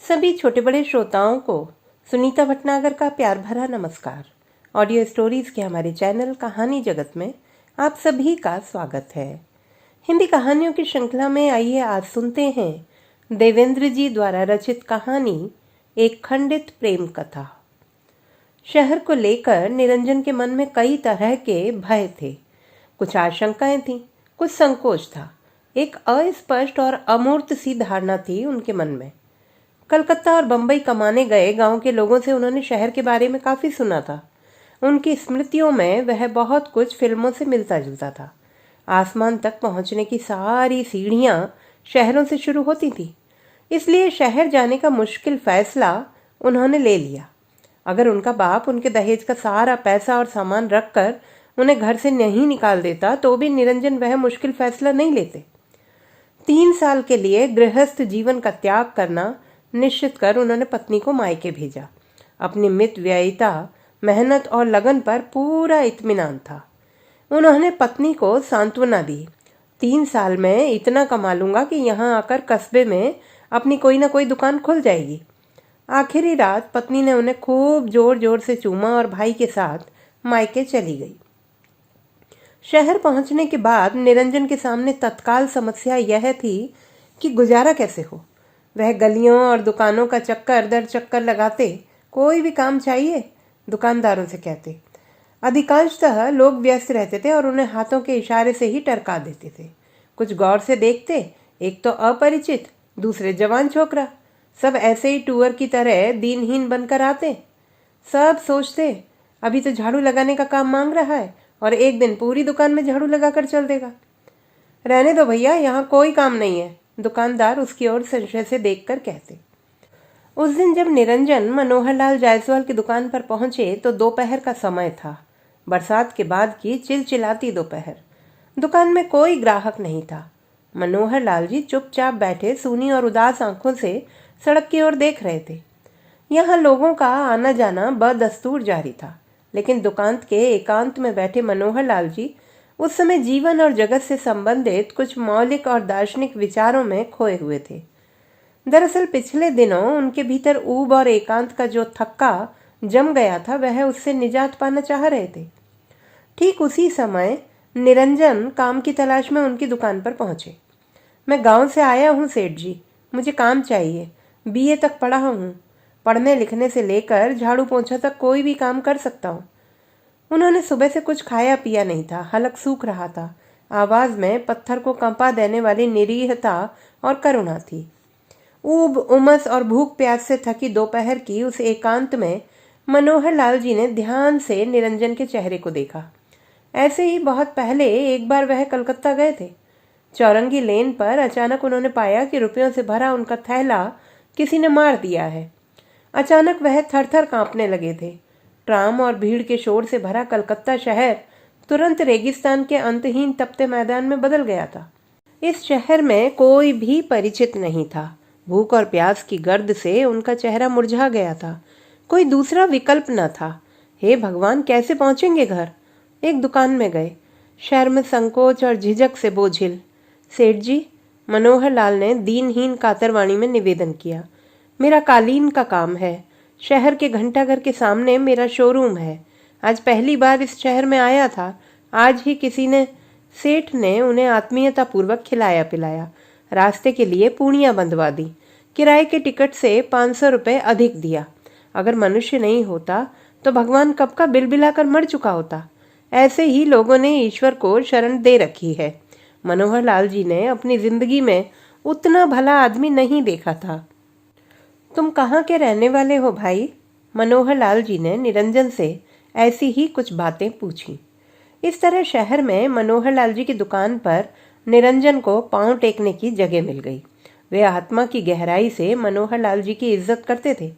सभी छोटे बड़े श्रोताओं को सुनीता भटनागर का प्यार भरा नमस्कार। ऑडियो स्टोरीज के हमारे चैनल कहानी जगत में आप सभी का स्वागत है। हिंदी कहानियों की श्रृंखला में आइए आज सुनते हैं देवेंद्र जी द्वारा रचित कहानी एक खंडित प्रेम कथा। शहर को लेकर निरंजन के मन में कई तरह के भय थे। कुछ आशंकाएं थीं, कुछ संकोच था। एक अस्पष्ट और अमूर्त सी धारणा थी उनके मन में। कलकत्ता और बंबई कमाने गए गांव के लोगों से उन्होंने शहर के बारे में काफी सुना था। उनकी स्मृतियों में वह बहुत कुछ फिल्मों से मिलता जुलता था। आसमान तक पहुंचने की सारी सीढ़ियां शहरों से शुरू होती थी, इसलिए शहर जाने का मुश्किल फैसला उन्होंने ले लिया। अगर उनका बाप उनके दहेज का सारा पैसा और सामान रखकर उन्हें घर से नहीं निकाल देता तो भी निरंजन वह मुश्किल फैसला नहीं लेते। 3 साल के लिए गृहस्थ जीवन का त्याग करना निश्चित कर उन्होंने पत्नी को मायके भेजा। अपनी मित व्ययिता, मेहनत और लगन पर पूरा इत्मीनान था। उन्होंने पत्नी को सांत्वना दी, 3 साल में इतना कमा लूंगा कि यहाँ आकर कस्बे में अपनी कोई ना कोई दुकान खुल जाएगी। आखिरी रात पत्नी ने उन्हें खूब जोर जोर से चूमा और भाई के साथ मायके चली गई। शहर पहुंचने के बाद निरंजन के सामने तत्काल समस्या यह थी कि गुजारा कैसे हो। वह गलियों और दुकानों का चक्कर दर चक्कर लगाते। कोई भी काम चाहिए दुकानदारों से कहते। अधिकांशतः लोग व्यस्त रहते थे और उन्हें हाथों के इशारे से ही टरका देते थे। कुछ गौर से देखते, एक तो अपरिचित, दूसरे जवान छोकरा, सब ऐसे ही टूअर की तरह दीनहीन बनकर आते। सब सोचते अभी तो झाड़ू लगाने का काम मांग रहा है और एक दिन पूरी दुकान में झाड़ू लगाकर चल देगा। रहने दो भैया, यहाँ कोई काम नहीं है, दुकानदार उसकी ओर संशय से देखकर कहते। उस दिन जब निरंजन मनोहरलाल जायसवाल की दुकान पर पहुंचे तो दोपहर का समय था। बरसात के बाद की चिलचिलाती दोपहर। दुकान में कोई ग्राहक नहीं था। मनोहरलाल जी चुपचाप बैठे सूनी और उदास आंखों से सड़क की ओर देख रहे थे। यहाँ लोगों का आना जाना बदस्तूर जारी था, लेकिन दुकान के एकांत में बैठे मनोहरलाल जी उस समय जीवन और जगत से संबंधित कुछ मौलिक और दार्शनिक विचारों में खोए हुए थे। दरअसल पिछले दिनों उनके भीतर ऊब और एकांत का जो थक्का जम गया था वह उससे निजात पाना चाह रहे थे। ठीक उसी समय निरंजन काम की तलाश में उनकी दुकान पर पहुंचे। मैं गांव से आया हूं सेठ जी, मुझे काम चाहिए। बीए तक पढ़ा हूं, पढ़ने लिखने से लेकर झाड़ू पोंछा तक कोई भी काम कर सकता हूं। उन्होंने सुबह से कुछ खाया पिया नहीं था, हलक सूख रहा था। आवाज में पत्थर को कंपा देने वाली निरीहता और करुणा थी। ऊब, उमस और भूख प्यास से थकी दोपहर की उस एकांत में मनोहरलाल जी ने ध्यान से निरंजन के चेहरे को देखा। ऐसे ही बहुत पहले एक बार वह कलकत्ता गए थे। चौरंगी लेन पर अचानक उन्होंने पाया कि रुपयों से भरा उनका थैला किसी ने मार दिया है। अचानक वह थर थर कांपने लगे थे। ट्राम और भीड़ के शोर से भरा कलकत्ता शहर तुरंत रेगिस्तान के अंतहीन तपते मैदान में बदल गया था। इस शहर में कोई भी परिचित नहीं था। भूख और प्यास की गर्द से उनका चेहरा मुरझा गया था। कोई दूसरा विकल्प न था। हे भगवान, कैसे पहुंचेंगे घर? एक दुकान में गए। शर्म, संकोच और झिझक से बोझिल। सेठ जी, मनोहरलाल ने दीनहीन कातरवाणी में निवेदन किया, मेरा कालीन का काम है। शहर के घंटाघर के सामने मेरा शोरूम है। आज पहली बार इस शहर में आया था। आज ही किसी ने, सेठ ने उन्हें आत्मीयता पूर्वक खिलाया पिलाया, रास्ते के लिए पूणियां बंधवा दी, किराए के टिकट से 500 रुपये अधिक दिया। अगर मनुष्य नहीं होता तो भगवान कब का बिलबिलाकर मर चुका होता। ऐसे ही लोगों ने ईश्वर को शरण दे रखी है। मनोहरलाल जी ने अपनी जिंदगी में उतना भला आदमी नहीं देखा था। तुम कहाँ के रहने वाले हो भाई? मनोहरलाल जी ने निरंजन से ऐसी ही कुछ बातें पूछी। इस तरह शहर में मनोहरलाल जी की दुकान पर निरंजन को पांव टेकने की जगह मिल गई। वे आत्मा की गहराई से मनोहरलाल जी की इज्जत करते थे।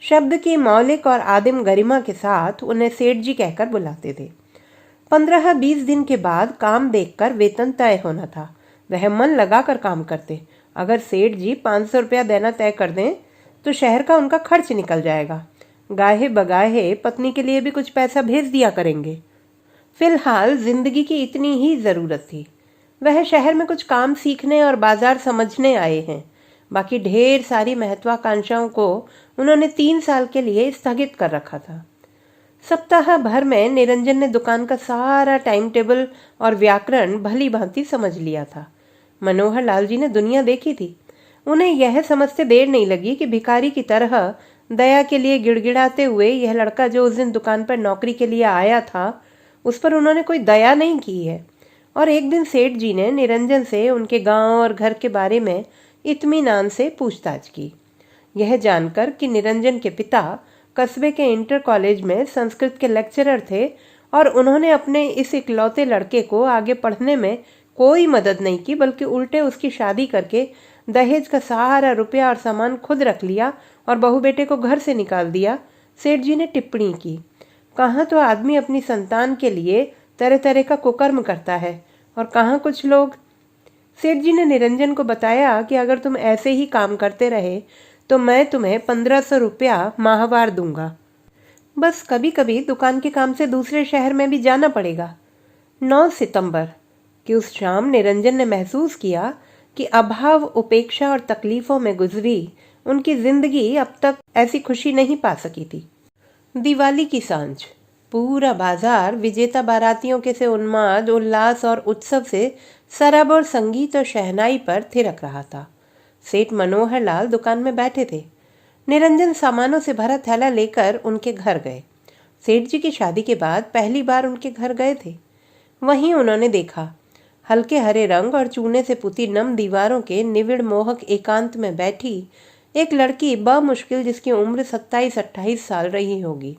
शब्द की मौलिक और आदिम गरिमा के साथ उन्हें सेठ जी कहकर बुलाते थे। 15-20 दिन के बाद काम देखकर वेतन तय होना था। वह मन लगाकर काम करते। अगर सेठ जी 500 रुपया देना तय कर दें तो शहर का उनका खर्च निकल जाएगा। गाहे बगाहे पत्नी के लिए भी कुछ पैसा भेज दिया करेंगे। फिलहाल जिंदगी की इतनी ही जरूरत थी। वह शहर में कुछ काम सीखने और बाजार समझने आए हैं। बाकी ढेर सारी महत्वाकांक्षाओं को उन्होंने 3 साल के लिए स्थगित कर रखा था। सप्ताह भर में निरंजन ने दुकान का सारा टाइम टेबल और व्याकरण भली भांति समझ लिया था। मनोहर लाल जी ने दुनिया देखी थी। उन्हें यह समझते देर नहीं लगी कि भिखारी की तरह दया के लिए गिड़गिड़ाते हुए यह लड़का जो उस दिन दुकान पर नौकरी के लिए आया था, उस पर उन्होंने कोई दया नहीं की है। और एक दिन सेठ जी ने निरंजन से उनके गांव और घर के बारे में इत्मीनान से पूछताछ की। यह जानकर कि निरंजन के पिता कस्बे के इंटर कॉलेज में संस्कृत के लेक्चरर थे और उन्होंने अपने इस इकलौते लड़के को आगे पढ़ने में कोई मदद नहीं की, बल्कि उल्टे उसकी शादी करके दहेज का सारा रुपया और सामान खुद रख लिया और बहू बेटे को घर से निकाल दिया, सेठ जी ने टिप्पणी की। कहाँ तो आदमी अपनी संतान के लिए तरह तरह का कुकर्म करता है और कहाँ कुछ लोग। सेठ जी ने निरंजन को बताया कि अगर तुम ऐसे ही काम करते रहे तो मैं तुम्हें 1500 रुपया माहवार दूंगा। बस कभी कभी दुकान के काम से दूसरे शहर में भी जाना पड़ेगा। 9 सितंबर की उस शाम निरंजन ने महसूस किया कि अभाव, उपेक्षा और तकलीफों में गुजरी उनकी जिंदगी अब तक ऐसी खुशी नहीं पा सकी थी। दिवाली की सांझ पूरा बाजार विजेता बारातियों के से उन्माद, उल्लास और उत्सव से सराबोर संगीत और शहनाई पर थिरक रहा था। सेठ मनोहर लाल दुकान में बैठे थे। निरंजन सामानों से भरा थैला लेकर उनके घर गए। सेठ जी की शादी के बाद पहली बार उनके घर गए थे। वहीं उन्होंने देखा हल्के हरे रंग और चूने से पुती नम दीवारों के निविड़ मोहक एकांत में बैठी एक लड़की बमुश्किल, जिसकी उम्र 27-28 साल रही होगी।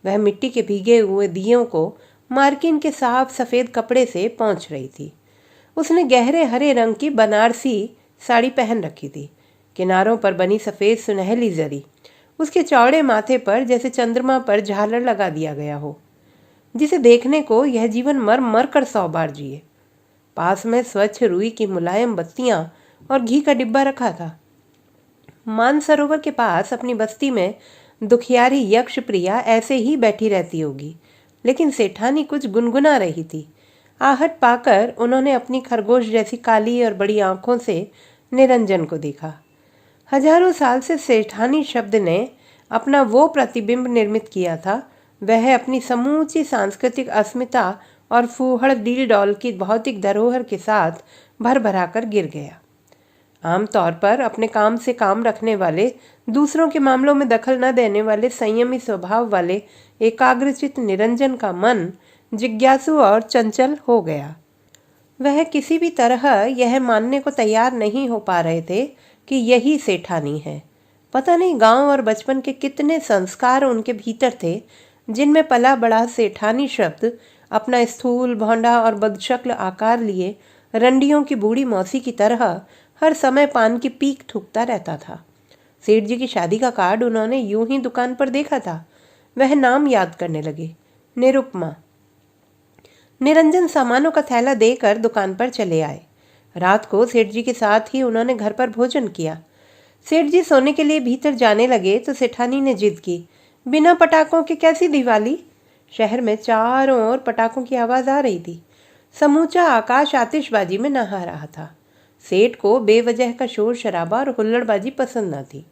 वह मिट्टी के भीगे हुए दियों को मार्किन के साफ सफेद कपड़े से पोंछ रही थी। उसने गहरे हरे रंग की बनारसी साड़ी पहन रखी थी, किनारों पर बनी सफेद सुनहली जरी। उसके चौड़े माथे पर जैसे चंद्रमा पर झालर लगा दिया गया हो, जिसे देखने को यह जीवन मर मर कर 100 बार जिए। पास में स्वच्छ रुई की मुलायम बत्तियां और घी का डिब्बा रखा था। मानसरोवर के पास अपनी बस्ती में दुखियारी यक्ष प्रिया ऐसे ही बैठी रहती होगी, लेकिन सेठानी कुछ गुनगुना रही थी। आहट पाकर उन्होंने अपनी खरगोश जैसी काली और बड़ी आंखों से निरंजन को देखा। हजारों साल से सेठानी शब्द ने अपना वो प्रतिबिंब निर्मित किया था, वह अपनी समूची सांस्कृतिक अस्मिता और फूहड़ डील डॉल की भौतिक धरोहर के साथ भर भरा कर गिर गया। आमतौर पर अपने काम से काम रखने वाले, दूसरों के मामलों में दखल न देने वाले, संयमी स्वभाव वाले एकाग्रचित निरंजन का मन जिज्ञासु और चंचल हो गया। वह किसी भी तरह यह मानने को तैयार नहीं हो पा रहे थे कि यही सेठानी है। पता नहीं गांव और बचपन के कितने संस्कार उनके भीतर थे, जिनमें पला बड़ा सेठानी शब्द अपना स्थूल, भौंडा और बदशक्ल आकार लिए रंडियों की बूढ़ी मौसी की तरह हर समय पान की पीक थूकता रहता था। सेठ जी की शादी का कार्ड उन्होंने यूं ही दुकान पर देखा था। वह नाम याद करने लगे, निरुपमा। निरंजन सामानों का थैला देकर दुकान पर चले आए। रात को सेठ जी के साथ ही उन्होंने घर पर भोजन किया। सेठ जी सोने के लिए भीतर जाने लगे तो सेठानी ने जिद की, बिना पटाखों के कैसी दिवाली? शहर में चारों ओर पटाखों की आवाज आ रही थी। समूचा आकाश आतिशबाजी में नहा रहा था। सेठ को बेवजह का शोर शराबा और हुल्लड़बाजी पसंद न थी।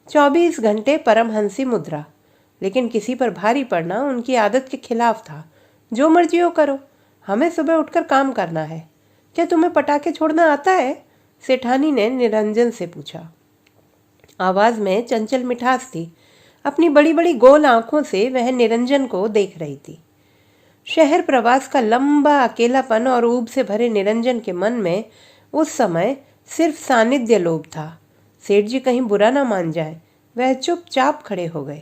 24 घंटे परमहंसी मुद्रा, लेकिन किसी पर भारी पड़ना उनकी आदत के खिलाफ था। जो मर्जी हो करो, हमें सुबह उठकर काम करना है। क्या तुम्हें पटाखे छोड़ना आता है? सेठानी ने निरंजन से पूछा। आवाज में चंचल मिठास थी। अपनी बड़ी बड़ी गोल आंखों से वह निरंजन को देख रही थी। शहर प्रवास का लंबा अकेलापन और ऊब से भरे निरंजन के मन में उस समय सिर्फ सानिध्य लोभ था। सेठ जी कहीं बुरा ना मान जाए, वह चुपचाप खड़े हो गए।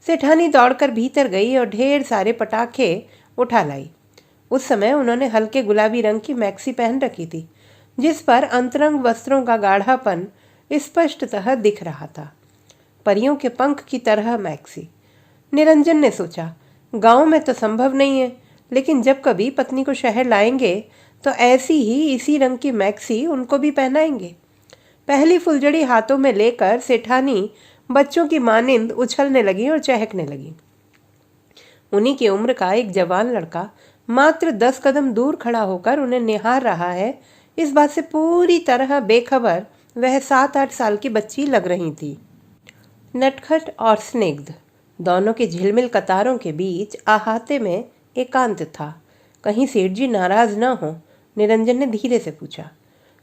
सेठानी दौड़कर भीतर गई और ढेर सारे पटाखे उठा लाई। उस समय उन्होंने हल्के गुलाबी रंग की मैक्सी पहन रखी थी, जिस पर अंतरंग वस्त्रों का गाढ़ापन स्पष्टतः दिख रहा था। परियों के पंख की तरह मैक्सी। निरंजन ने सोचा, गांव में तो संभव नहीं है, लेकिन जब कभी पत्नी को शहर लाएंगे तो ऐसी ही इसी रंग की मैक्सी उनको भी पहनाएंगे। पहली फुलझड़ी हाथों में लेकर सेठानी बच्चों की मानिंद उछलने लगी और चहकने लगी। उन्हीं की उम्र का एक जवान लड़का मात्र 10 कदम दूर खड़ा होकर उन्हें निहार रहा है, इस बात से पूरी तरह बेखबर वह 7-8 साल की बच्ची लग रही थी। नटखट और स्निग्ध दोनों के झिलमिल कतारों के बीच अहाते में एकांत था। कहीं सेठ जी नाराज न हो, निरंजन ने धीरे से पूछा।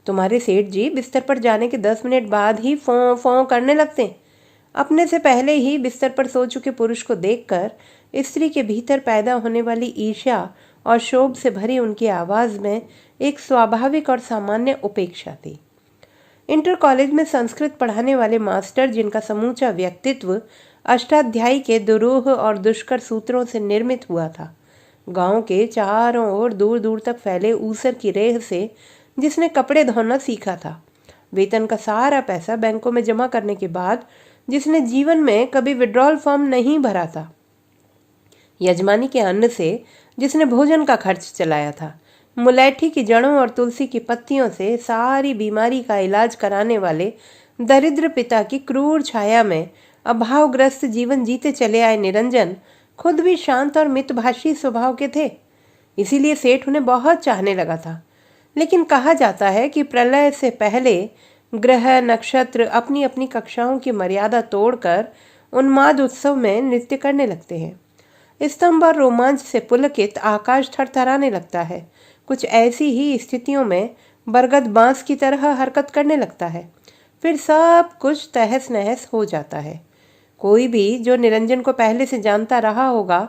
तुम्हारे सेठ जी बिस्तर पर जाने के 10 मिनट बाद ही फों फों करने लगते। अपने से पहले ही बिस्तर पर सो चुके पुरुष को देखकर स्त्री के भीतर पैदा होने वाली ईर्ष्या और क्षोभ से भरी उनकी आवाज में एक स्वाभाविक और सामान्य उपेक्षा थी। इंटर कॉलेज में संस्कृत पढ़ाने वाले मास्टर, जिनका समूचा व्यक्तित्व अष्टाध्यायी के दुरूह और दुष्कर सूत्रों से निर्मित हुआ था, गांव के चारों ओर दूर दूर तक फैले ऊसर की रेह से जिसने कपड़े धोना सीखा था, वेतन का सारा पैसा बैंकों में जमा करने के बाद जिसने जीवन में कभी विड्रॉल फॉर्म नहीं भरा था, यजमानी के अन्न से जिसने भोजन का खर्च चलाया था, मुलैठी की जड़ों और तुलसी की पत्तियों से सारी बीमारी का इलाज कराने वाले दरिद्र पिता की क्रूर छाया में अभावग्रस्त जीवन जीते चले आए निरंजन खुद भी शांत और मितभाषी स्वभाव के थे। इसीलिए सेठ उन्हें बहुत चाहने लगा था। लेकिन कहा जाता है कि प्रलय से पहले ग्रह नक्षत्र अपनी अपनी कक्षाओं की मर्यादा तोड़कर उन्माद उत्सव में नृत्य करने लगते हैं। स्तंभ और रोमांच से पुलकित आकाश थरथराने लगता है। कुछ ऐसी ही स्थितियों में बरगद बांस की तरह हरकत करने लगता है। फिर सब कुछ तहस नहस हो जाता है। कोई भी जो निरंजन को पहले से जानता रहा होगा,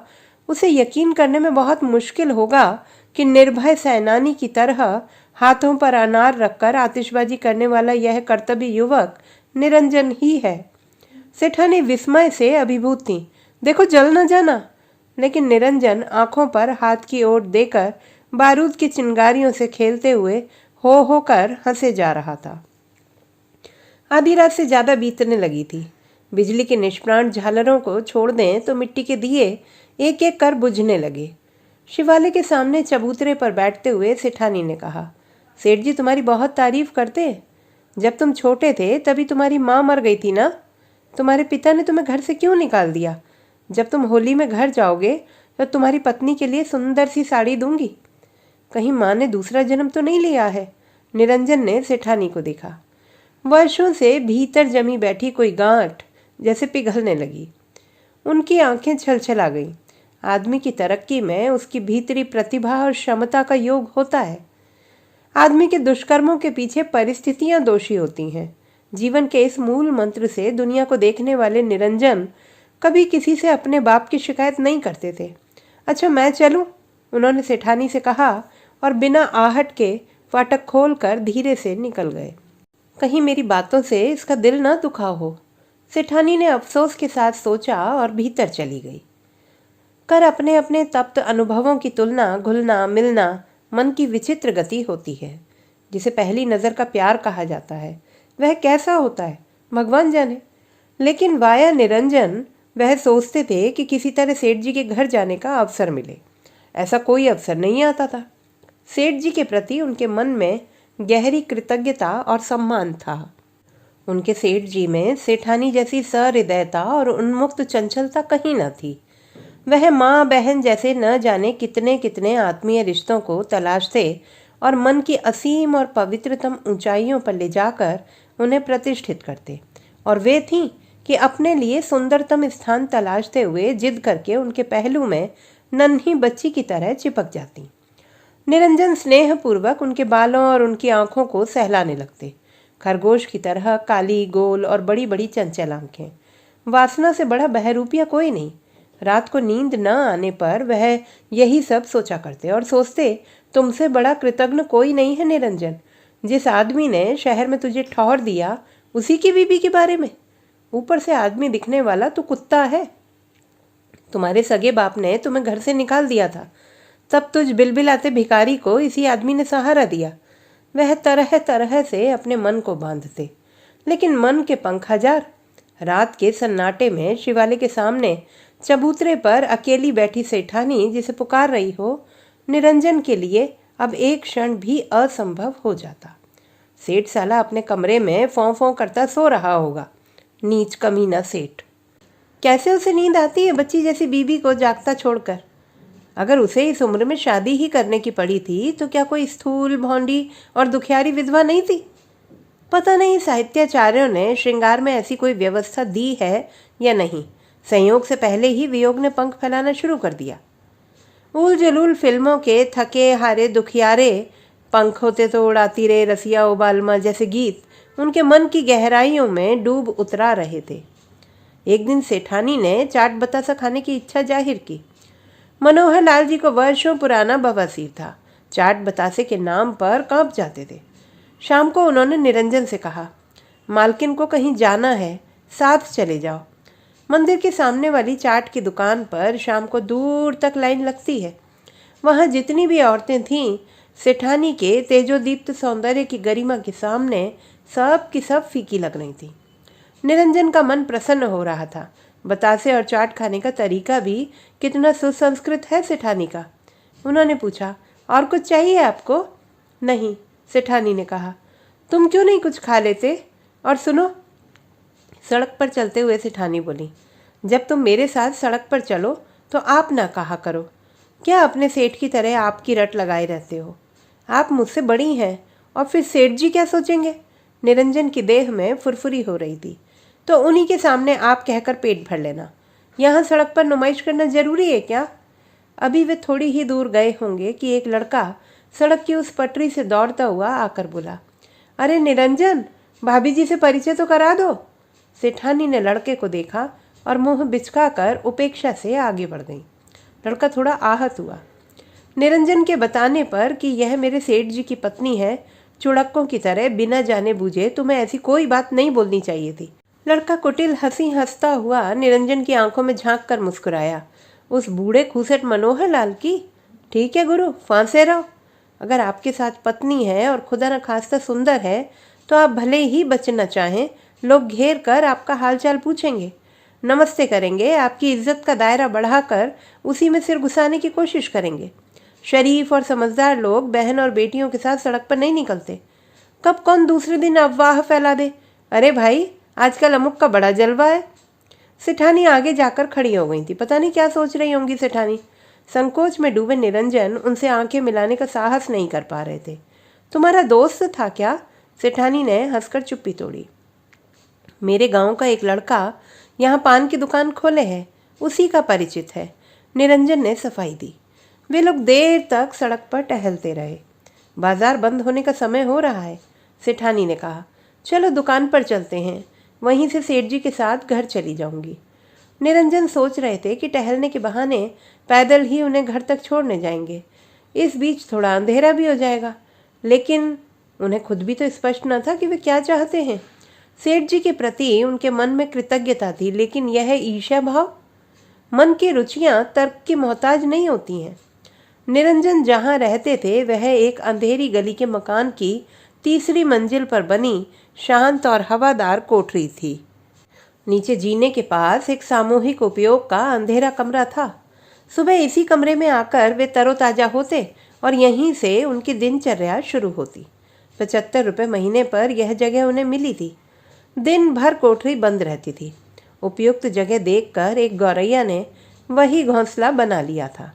उसे यकीन करने में बहुत मुश्किल होगा कि निर्भय सेनानी की तरह हाथों पर अनार रखकर आतिशबाजी करने वाला यह कर्तव्य युवक निरंजन ही है। सेठानी विस्मय से अभिभूत थी। देखो, जल न जाना। लेकिन निरंजन आंखों पर हाथ की ओर देकर बारूद की चिंगारियों से खेलते हुए हो कर हंसे जा रहा था। आधी रात से ज्यादा बीतने लगी थी। बिजली के निष्प्राण झालरों को छोड़ दें तो मिट्टी के दिए एक एक कर बुझने लगे। शिवालय के सामने चबूतरे पर बैठते हुए सेठानी ने कहा, सेठ जी तुम्हारी बहुत तारीफ करते। जब तुम छोटे थे तभी तुम्हारी माँ मर गई थी ना? तुम्हारे पिता ने तुम्हें घर से क्यों निकाल दिया? जब तुम होली में घर जाओगे तो तुम्हारी पत्नी के लिए सुंदर सी साड़ी दूंगी। कहीं माँ ने दूसरा जन्म तो नहीं लिया है? निरंजन ने सेठानी को देखा। वर्षों से भीतर जमी बैठी कोई गांठ जैसे पिघलने लगी। उनकी आंखें छलछला गईं। आदमी की तरक्की में उसकी भीतरी प्रतिभा और क्षमता का योग होता है। आदमी के दुष्कर्मों के पीछे परिस्थितियां दोषी होती हैं। जीवन के इस मूल मंत्र से दुनिया को देखने वाले निरंजन कभी किसी से अपने बाप की शिकायत नहीं करते थे। अच्छा, मैं चलूं? उन्होंने सेठानी से कहा और बिना आहट के फाटक खोलकर धीरे से निकल गए। कहीं मेरी बातों से इसका दिल ना दुखा हो, सेठानी ने अफसोस के साथ सोचा और भीतर चली गई। कर अपने अपने तप्त अनुभवों की तुलना, घुलना मिलना मन की विचित्र गति होती है। जिसे पहली नज़र का प्यार कहा जाता है, वह कैसा होता है भगवान जाने। लेकिन वाया निरंजन वह सोचते थे कि किसी तरह सेठ जी के घर जाने का अवसर मिले। ऐसा कोई अवसर नहीं आता था। सेठ जी के प्रति उनके मन में गहरी कृतज्ञता और सम्मान था। उनके सेठ जी में सेठानी जैसी सहृदयता और उन्मुक्त चंचलता कहीं न थी। वह माँ बहन जैसे न जाने कितने कितने आत्मीय रिश्तों को तलाशते और मन की असीम और पवित्रतम ऊंचाइयों पर ले जाकर उन्हें प्रतिष्ठित करते। और वे थीं कि अपने लिए सुंदरतम स्थान तलाशते हुए जिद करके उनके पहलू में नन्ही बच्ची की तरह चिपक जाती। निरंजन स्नेहपूर्वक उनके बालों और उनकी आंखों को सहलाने लगते। खरगोश की तरह काली, गोल और बड़ी बड़ी चंचल आंखें। वासना से बड़ा बहरूपिया कोई नहीं। रात को नींद न आने पर वह यही सब सोचा करते और सोचते, तुमसे बड़ा कृतज्ञ कोई नहीं है निरंजन। जिस आदमी ने शहर में तुझे ठौर दिया, उसी की बीबी के बारे में। ऊपर से आदमी दिखने वाला तो कुत्ता है। तुम्हारे सगे बाप ने तुम्हें घर से निकाल दिया था, तब तुझ बिलबिलाते भिखारी को इसी आदमी ने सहारा दिया। वह तरह तरह से अपने मन को बांधते, लेकिन मन के पंख हजार। रात के सन्नाटे में शिवालय के सामने चबूतरे पर अकेली बैठी सेठानी जिसे पुकार रही हो, निरंजन के लिए अब एक क्षण भी असंभव हो जाता। सेठ साला अपने कमरे में फों फों करता सो रहा होगा। नीच कमीना सेठ। कैसे उसे नींद आती है बच्ची जैसी बीबी को जागता छोड़कर? अगर उसे इस उम्र में शादी ही करने की पड़ी थी तो क्या कोई स्थूल, भौंडी और दुखियारी विधवा नहीं थी? पता नहीं साहित्याचार्यों ने श्रृंगार में ऐसी कोई व्यवस्था दी है या नहीं। संयोग से पहले ही वियोग ने पंख फैलाना शुरू कर दिया। उल जलूल फिल्मों के थके हारे दुखियारे पंख होते तो उड़ाती रे रसिया उबालमा जैसे गीत उनके मन की गहराइयों में डूब उतरा रहे थे। एक दिन सेठानी ने चाट बतासा खाने की इच्छा जाहिर की। मनोहर लाल जी को वर्षों पुराना बवासीर था। चाट बतासे के नाम पर कांप जाते थे। शाम को उन्होंने निरंजन से कहा, मालकिन को कहीं जाना है, साथ चले जाओ। मंदिर के सामने वाली चाट की दुकान पर शाम को दूर तक लाइन लगती है। वहाँ जितनी भी औरतें थीं, सेठानी के तेजोदीप्त सौंदर्य की गरिमा के सामने सब की सब फीकी लग रही थी। निरंजन का मन प्रसन्न हो रहा था। बतासे और चाट खाने का तरीका भी कितना सुसंस्कृत है सेठानी का। उन्होंने पूछा, और कुछ चाहिए आपको? नहीं, सेठानी ने कहा। तुम क्यों नहीं कुछ खा लेते? और सुनो, सड़क पर चलते हुए सेठानी बोली, जब तुम मेरे साथ सड़क पर चलो तो आप ना कहा करो। क्या अपने सेठ की तरह आपकी रट लगाए रहते हो? आप मुझसे बड़ी हैं और फिर सेठ जी क्या सोचेंगे? निरंजन की देह में फुरफुरी हो रही थी। तो उन्हीं के सामने आप कहकर पेट भर लेना। यहाँ सड़क पर नुमाइश करना जरूरी है क्या? अभी वे थोड़ी ही दूर गए होंगे कि एक लड़का सड़क की उस पटरी से दौड़ता हुआ आकर बोला, अरे निरंजन, भाभी जी से परिचय तो करा दो। सेठानी ने लड़के को देखा और मुंह बिचकाकर उपेक्षा से आगे बढ़ गई। लड़का थोड़ा आहत हुआ। निरंजन के बताने पर कि यह मेरे सेठ जी की पत्नी है, चुड़क्कों की तरह बिना जाने बूझे तुम्हें ऐसी कोई बात नहीं बोलनी चाहिए थी। लड़का कुटिल हंसी हंसता हुआ निरंजन की आंखों में झांक कर मुस्कुराया। उस बूढ़े खूसट मनोहर लाल की? ठीक है गुरु, फांसे रहो। अगर आपके साथ पत्नी है और खुदा न खास्ता सुंदर है तो आप भले ही बचना चाहें, लोग घेर कर आपका हालचाल पूछेंगे, नमस्ते करेंगे, आपकी इज्जत का दायरा बढ़ाकर उसी में सिर घुसाने की कोशिश करेंगे। शरीफ और समझदार लोग बहन और बेटियों के साथ सड़क पर नहीं निकलते। कब कौन दूसरे दिन अफवाह फैला दे, अरे भाई आजकल अमुक का बड़ा जलवा है। सेठानी आगे जाकर खड़ी हो गई थी। पता नहीं क्या सोच रही होंगी सेठानी। संकोच में डूबे निरंजन उनसे आंखें मिलाने का साहस नहीं कर पा रहे थे। तुम्हारा दोस्त था क्या? सेठानी ने हंसकर चुप्पी तोड़ी। मेरे गांव का एक लड़का यहाँ पान की दुकान खोले है, उसी का परिचित है। निरंजन ने सफाई दी। वे लोग देर तक सड़क पर टहलते रहे। बाजार बंद होने का समय हो रहा है। सेठानी ने कहा, चलो दुकान पर चलते हैं, वहीं से सेठ जी के साथ घर चली जाऊंगी। निरंजन सोच रहे थे कि टहलने के बहाने पैदल ही उन्हें घर तक छोड़ने जाएंगे। इस बीच थोड़ा अंधेरा भी हो जाएगा। लेकिन उन्हें खुद भी तो स्पष्ट न था कि वे क्या चाहते हैं। सेठ जी के प्रति उनके मन में कृतज्ञता थी, लेकिन यह ईर्ष्या भाव। मन की रुचियां तर्क की मोहताज नहीं होती हैं। निरंजन जहां रहते थे वह एक अंधेरी गली के मकान की तीसरी मंजिल पर बनी शांत और हवादार कोठरी थी। नीचे जीने के पास एक सामूहिक उपयोग का अंधेरा कमरा था। सुबह इसी कमरे में आकर वे तरोताजा होते और यहीं से उनकी दिनचर्या शुरू होती। 75 रुपये महीने पर यह जगह उन्हें मिली थी। दिन भर कोठरी बंद रहती थी। उपयुक्त जगह देखकर एक गौरैया ने वही घोंसला बना लिया था।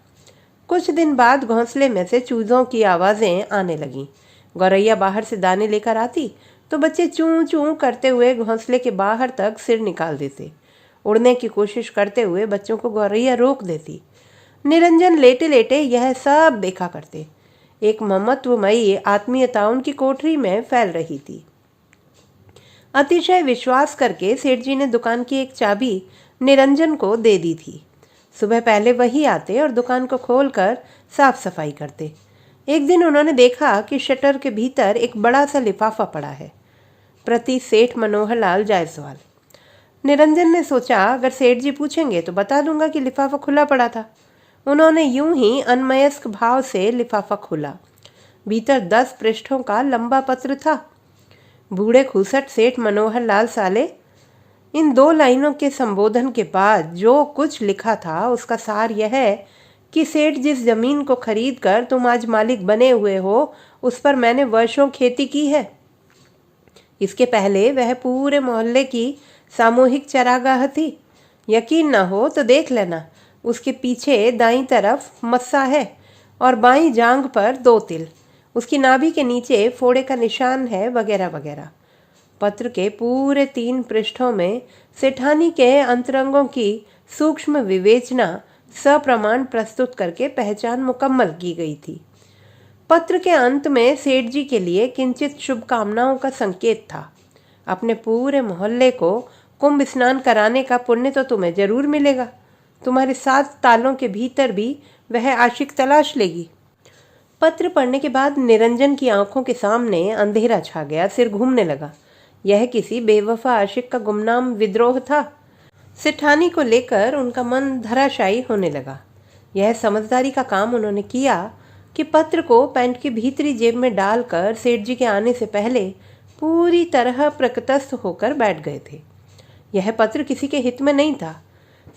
कुछ दिन बाद घोंसले में से चूजों की आवाज़ें आने लगीं। गौरैया बाहर से दाने लेकर आती तो बच्चे चूं चूं करते हुए घोंसले के बाहर तक सिर निकाल देते। उड़ने की कोशिश करते हुए बच्चों को गौरैया रोक देती। निरंजन लेटे लेटे यह सब देखा करते। एक ममत्वमयी आत्मीयता उनकी कोठरी में फैल रही थी। अतिशय विश्वास करके सेठ जी ने दुकान की एक चाबी निरंजन को दे दी थी। सुबह पहले वही आते और दुकान को खोलकर साफ सफाई करते। एक दिन उन्होंने देखा कि शटर के भीतर एक बड़ा सा लिफाफा पड़ा है, प्रति सेठ मनोहर लाल जायसवाल। निरंजन ने सोचा, अगर सेठ जी पूछेंगे तो बता दूंगा कि लिफाफा खुला पड़ा था। उन्होंने यूं ही अनमयस्क भाव से लिफाफा खोला। भीतर 10 पृष्ठों का लंबा पत्र था। बूढ़े खूसट सेठ मनोहर लाल साले। इन 2 लाइनों के संबोधन के बाद जो कुछ लिखा था उसका सार यह है कि सेठ, जिस जमीन को खरीद कर तुम आज मालिक बने हुए हो उस पर मैंने वर्षों खेती की है। इसके पहले वह पूरे मोहल्ले की सामूहिक चरागाह थी। यकीन ना हो तो देख लेना, उसके पीछे दाईं तरफ मस्सा है और बाईं जांघ पर 2 तिल, उसकी नाभि के नीचे फोड़े का निशान है, वगैरह वगैरह। पत्र के पूरे 3 पृष्ठों में सेठानी के अंतरंगों की सूक्ष्म विवेचना सप्रमाण प्रस्तुत करके पहचान मुकम्मल की गई थी। पत्र के अंत में सेठ जी के लिए किंचित शुभकामनाओं का संकेत था। अपने पूरे मोहल्ले को कुंभ स्नान कराने का पुण्य तो तुम्हें जरूर मिलेगा। तुम्हारे 7 तालों के भीतर भी वह आशिक तलाश लेगी। पत्र पढ़ने के बाद निरंजन की आंखों के सामने अंधेरा छा गया, सिर घूमने लगा। यह किसी बेवफा आशिक का गुमनाम विद्रोह था। सेठानी को लेकर उनका मन धराशायी होने लगा। यह समझदारी का काम उन्होंने किया कि पत्र को पैंट की भीतरी जेब में डालकर सेठ जी के आने से पहले पूरी तरह प्रकृतस्थ होकर बैठ गए थे। यह पत्र किसी के हित में नहीं था।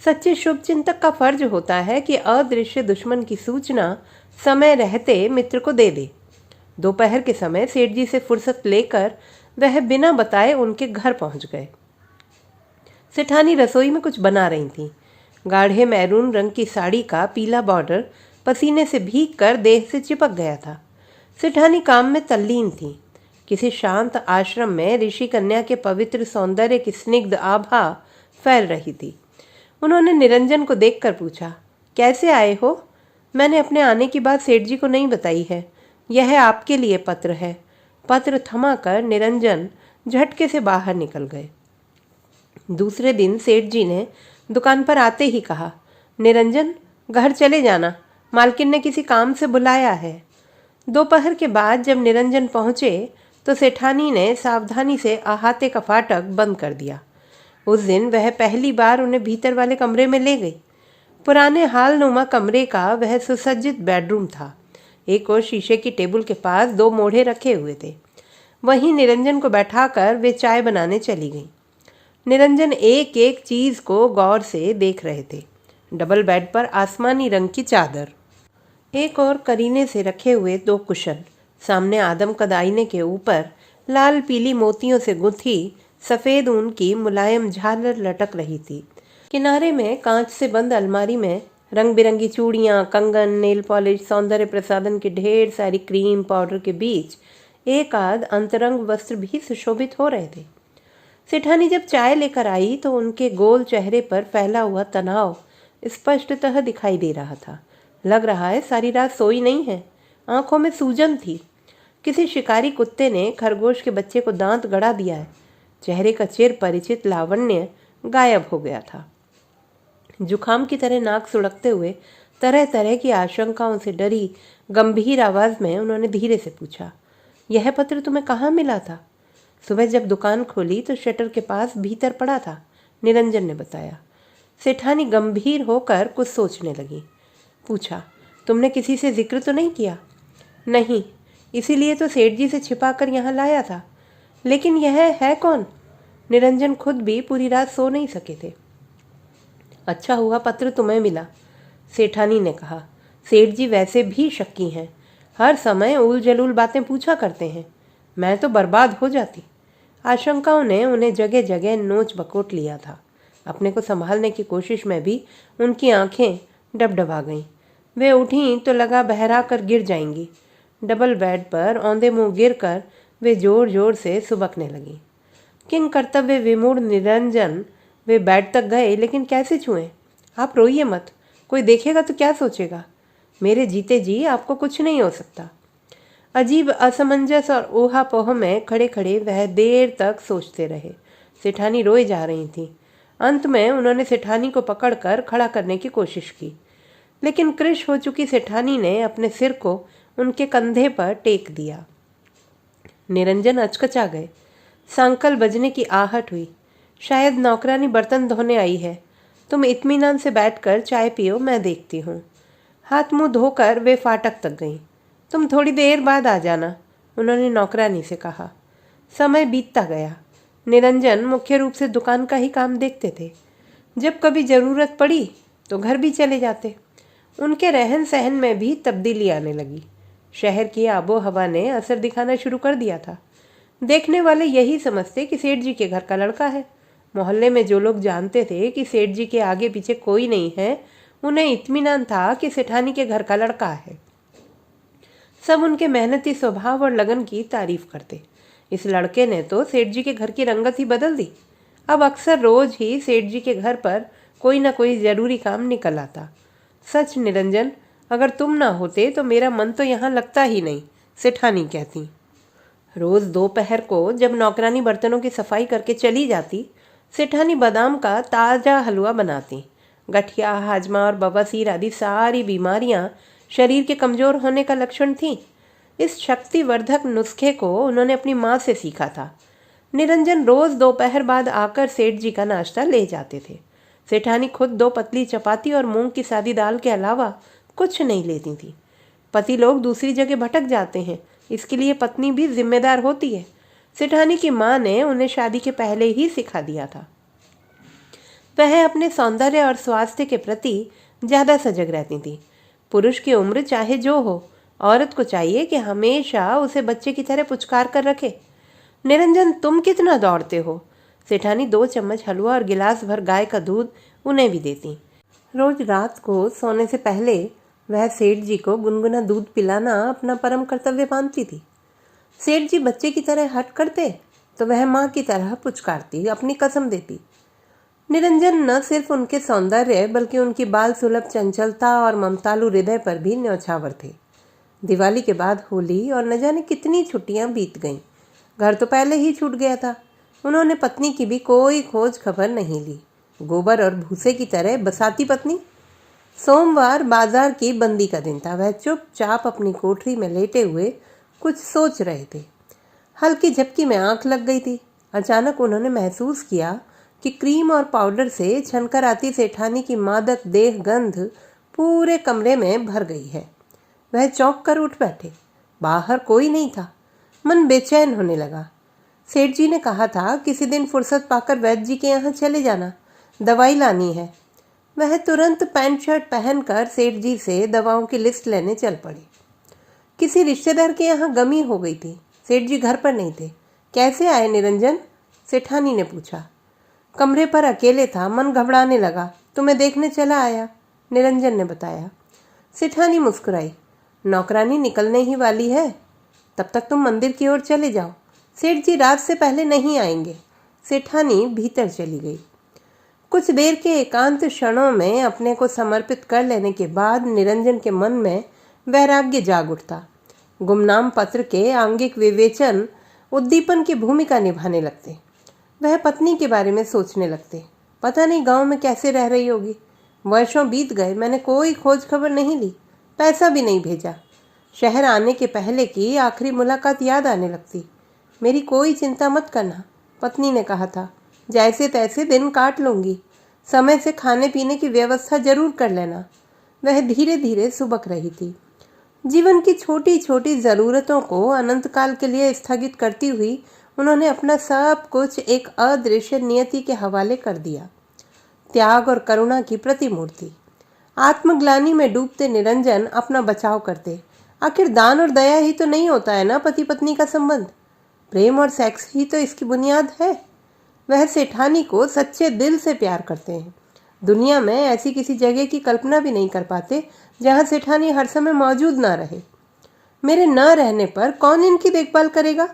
सच्चे शुभचिंतक का फर्ज होता है कि अदृश्य दुश्मन की सूचना समय रहते मित्र को दे दे। दोपहर के समय सेठ जी से फुर्सत लेकर वह बिना बताए उनके घर पहुंच गए। सेठानी रसोई में कुछ बना रही थी। गाढ़े मैरून रंग की साड़ी का पीला बॉर्डर पसीने से भीग कर देह से चिपक गया था। सेठानी काम में तल्लीन थी। किसी शांत आश्रम में ऋषि कन्या के पवित्र सौंदर्य की स्निग्ध आभा फैल रही थी। उन्होंने निरंजन को देखकर पूछा, कैसे आए हो? मैंने अपने आने की बात सेठ जी को नहीं बताई है। यह आपके लिए पत्र है। पत्र थमाकर निरंजन झटके से बाहर निकल गए। दूसरे दिन सेठ जी ने दुकान पर आते ही कहा, निरंजन घर चले जाना, मालकिन ने किसी काम से बुलाया है। दोपहर के बाद जब निरंजन पहुंचे तो सेठानी ने सावधानी से अहाते का फाटक बंद कर दिया। उस दिन वह पहली बार उन्हें भीतर वाले कमरे में ले गई। पुराने हालनुमा कमरे का वह सुसज्जित बेडरूम था। एक और शीशे की टेबल के पास 2 मोढ़े रखे हुए थे। वहीं निरंजन को बैठाकर वे चाय बनाने चली गई। निरंजन एक एक चीज को गौर से देख रहे थे। डबल बेड पर आसमानी रंग की चादर, एक और करीने से रखे हुए 2 कुशन, सामने आदमकद आईने के ऊपर लाल पीली मोतियों से गुंथी सफेद ऊन की मुलायम झालर लटक रही थी। किनारे में कांच से बंद अलमारी में रंग बिरंगी चूड़ियाँ, कंगन, नेल पॉलिश, सौंदर्य प्रसाधन की ढेर सारी क्रीम पाउडर के बीच एक आध अंतरंग वस्त्र भी सुशोभित हो रहे थे। सेठानी जब चाय लेकर आई तो उनके गोल चेहरे पर फैला हुआ तनाव स्पष्टतः दिखाई दे रहा था। लग रहा है सारी रात सोई नहीं है। आंखों में सूजन थी। किसी शिकारी कुत्ते ने खरगोश के बच्चे को दांत गड़ा दिया है। चेहरे का चिर परिचित लावण्य गायब हो गया था। जुखाम की तरह नाक सुड़कते हुए तरह तरह की आशंकाओं से डरी गंभीर आवाज में उन्होंने धीरे से पूछा, यह पत्र तुम्हें कहाँ मिला था? सुबह जब दुकान खोली तो शटर के पास भीतर पड़ा था, निरंजन ने बताया। सेठानी गंभीर होकर कुछ सोचने लगी। पूछा, तुमने किसी से जिक्र तो नहीं किया? नहीं, इसीलिए तो सेठ जी से छिपा कर यहाँ लाया था। लेकिन यह है कौन? निरंजन खुद भी पूरी रात सो नहीं सके थे। अच्छा हुआ पत्र तुम्हें मिला, सेठानी ने कहा। सेठ जी वैसे भी शक्की हैं, हर समय उल जलूल बातें पूछा करते हैं। मैं तो बर्बाद हो जाती। आशंकाओं ने उन्हें जगह जगह नोच बकोट लिया था। अपने को संभालने की कोशिश में भी उनकी आंखें डबडबा गईं। वे उठीं तो लगा बहरा कर गिर जाएंगी। डबल बेड पर औंधे मुंह गिरकर वे जोर जोर से सुबकने लगीं। किंग कर्तव्य विमूढ़ निरंजन वे बेड तक गए, लेकिन कैसे छुएं? आप रोइए मत, कोई देखेगा तो क्या सोचेगा? मेरे जीते जी आपको कुछ नहीं हो सकता। अजीब असमंजस और ऊहापोह में खड़े खड़े वह देर तक सोचते रहे। सेठानी रोए जा रही थी। अंत में उन्होंने सेठानी को पकड़कर खड़ा करने की कोशिश की, लेकिन कृश हो चुकी सेठानी ने अपने सिर को उनके कंधे पर टेक दिया। निरंजन अचकचा गए। सांकल बजने की आहट हुई। शायद नौकरानी बर्तन धोने आई है। तुम इत्मीनान से बैठकर चाय पियो, मैं देखती हूँ। हाथ मुंह धोकर वे फाटक तक गईं। तुम थोड़ी देर बाद आ जाना, उन्होंने नौकरानी से कहा। समय बीतता गया। निरंजन मुख्य रूप से दुकान का ही काम देखते थे। जब कभी ज़रूरत पड़ी तो घर भी चले जाते। उनके रहन सहन में भी तब्दीली आने लगी। शहर की आबो हवा ने असर दिखाना शुरू कर दिया था। देखने वाले यही समझते कि सेठ जी के घर का लड़का है। मोहल्ले में जो लोग जानते थे कि सेठ जी के आगे पीछे कोई नहीं है, उन्हें इत्मीनान था कि सेठानी के घर का लड़का है। सब उनके मेहनती स्वभाव और लगन की तारीफ करते। इस लड़के ने तो सेठ जी के घर की रंगत ही बदल दी। अब अक्सर रोज ही सेठ जी के घर पर कोई ना कोई जरूरी काम निकल आता। सच निरंजन, अगर तुम ना होते तो मेरा मन तो यहाँ लगता ही नहीं, सेठानी कहती। रोज दोपहर को जब नौकरानी बर्तनों की सफाई करके चली जाती, सेठानी बादाम का ताज़ा हलवा बनाती। गठिया, हाजमा और बवासीर आदि सारी बीमारियां शरीर के कमजोर होने का लक्षण थीं। इस शक्तिवर्धक नुस्खे को उन्होंने अपनी माँ से सीखा था। निरंजन रोज दोपहर बाद आकर सेठ जी का नाश्ता ले जाते थे। सेठानी खुद 2 पतली चपाती और मूंग की सादी दाल के अलावा कुछ नहीं लेती थी। पति लोग दूसरी जगह भटक जाते हैं, इसके लिए पत्नी भी जिम्मेदार होती है। सेठानी की माँ ने उन्हें शादी के पहले ही सिखा दिया था। वह अपने सौंदर्य और स्वास्थ्य के प्रति ज्यादा सजग रहती थी। पुरुष की उम्र चाहे जो हो, औरत को चाहिए कि हमेशा उसे बच्चे की तरह पुचकार कर रखे। निरंजन, तुम कितना दौड़ते हो? सेठानी 2 चम्मच हलवा और गिलास भर गाय का दूध उन्हें भी देती। रोज रात को सोने से पहले वह सेठ जी को गुनगुना दूध पिलाना अपना परम कर्तव्य मानती थी। सेठ जी बच्चे की तरह हट करते तो वह माँ की तरह पुचकारती, अपनी कसम देती। निरंजन न सिर्फ उनके सौंदर्य बल्कि उनकी बाल सुलभ चंचलता और ममतालु हृदय पर भी न्यौछावर थे। दिवाली के बाद होली और न जाने कितनी छुट्टियां बीत गईं। घर तो पहले ही छूट गया था। उन्होंने पत्नी की भी कोई खोज खबर नहीं ली। गोबर और भूसे की तरह बसाती पत्नी। सोमवार बाजार की बंदी का दिन था। वह चुपचाप अपनी कोठरी में लेटे हुए कुछ सोच रहे थे। हल्की झपकी में आंख लग गई थी। अचानक उन्होंने महसूस किया कि क्रीम और पाउडर से छनकर आती सेठानी की मादक देह गंध पूरे कमरे में भर गई है। वह चौंक कर उठ बैठे। बाहर कोई नहीं था। मन बेचैन होने लगा। सेठ जी ने कहा था किसी दिन फुर्सत पाकर वैद्य जी के यहाँ चले जाना, दवाई लानी है। वह तुरंत पैंट शर्ट पहनकर सेठ जी से दवाओं की लिस्ट लेने चल पड़े। किसी रिश्तेदार के यहाँ गमी हो गई थी। सेठ जी घर पर नहीं थे। कैसे आए निरंजन? सेठानी ने पूछा। कमरे पर अकेले था, मन घबराने लगा, तुम्हें देखने चला आया, निरंजन ने बताया। सेठानी मुस्कुराई। नौकरानी निकलने ही वाली है, तब तक तुम मंदिर की ओर चले जाओ। सेठ जी रात से पहले नहीं आएंगे। सेठानी भीतर चली गई। कुछ देर के एकांत क्षणों में अपने को समर्पित कर लेने के बाद निरंजन के मन में वैराग्य जाग उठता। गुमनाम पत्र के आंगिक विवेचन उद्दीपन की भूमिका निभाने लगते। वह पत्नी के बारे में सोचने लगते। पता नहीं गांव में कैसे रह रही होगी। वर्षों बीत गए, मैंने कोई खोज खबर नहीं ली, पैसा भी नहीं भेजा। शहर आने के पहले की आखिरी मुलाकात याद आने लगती। मेरी कोई चिंता मत करना, पत्नी ने कहा था, जैसे तैसे दिन काट लूंगी। समय से खाने पीने की व्यवस्था जरूर कर लेना। वह धीरे धीरे सुबक रही थी। जीवन की छोटी छोटी ज़रूरतों को अनंत काल के लिए स्थगित करती हुई उन्होंने अपना सब कुछ एक अदृश्य नियति के हवाले कर दिया। त्याग और करुणा की प्रतिमूर्ति। आत्मग्लानि में डूबते निरंजन अपना बचाव करते। आखिर दान और दया ही तो नहीं होता है ना पति पत्नी का संबंध। प्रेम और सेक्स ही तो इसकी बुनियाद है। वह सेठानी को सच्चे दिल से प्यार करते हैं। दुनिया में ऐसी किसी जगह की कल्पना भी नहीं कर पाते जहां सेठानी हर समय मौजूद ना रहे। मेरे न रहने पर कौन इनकी देखभाल करेगा?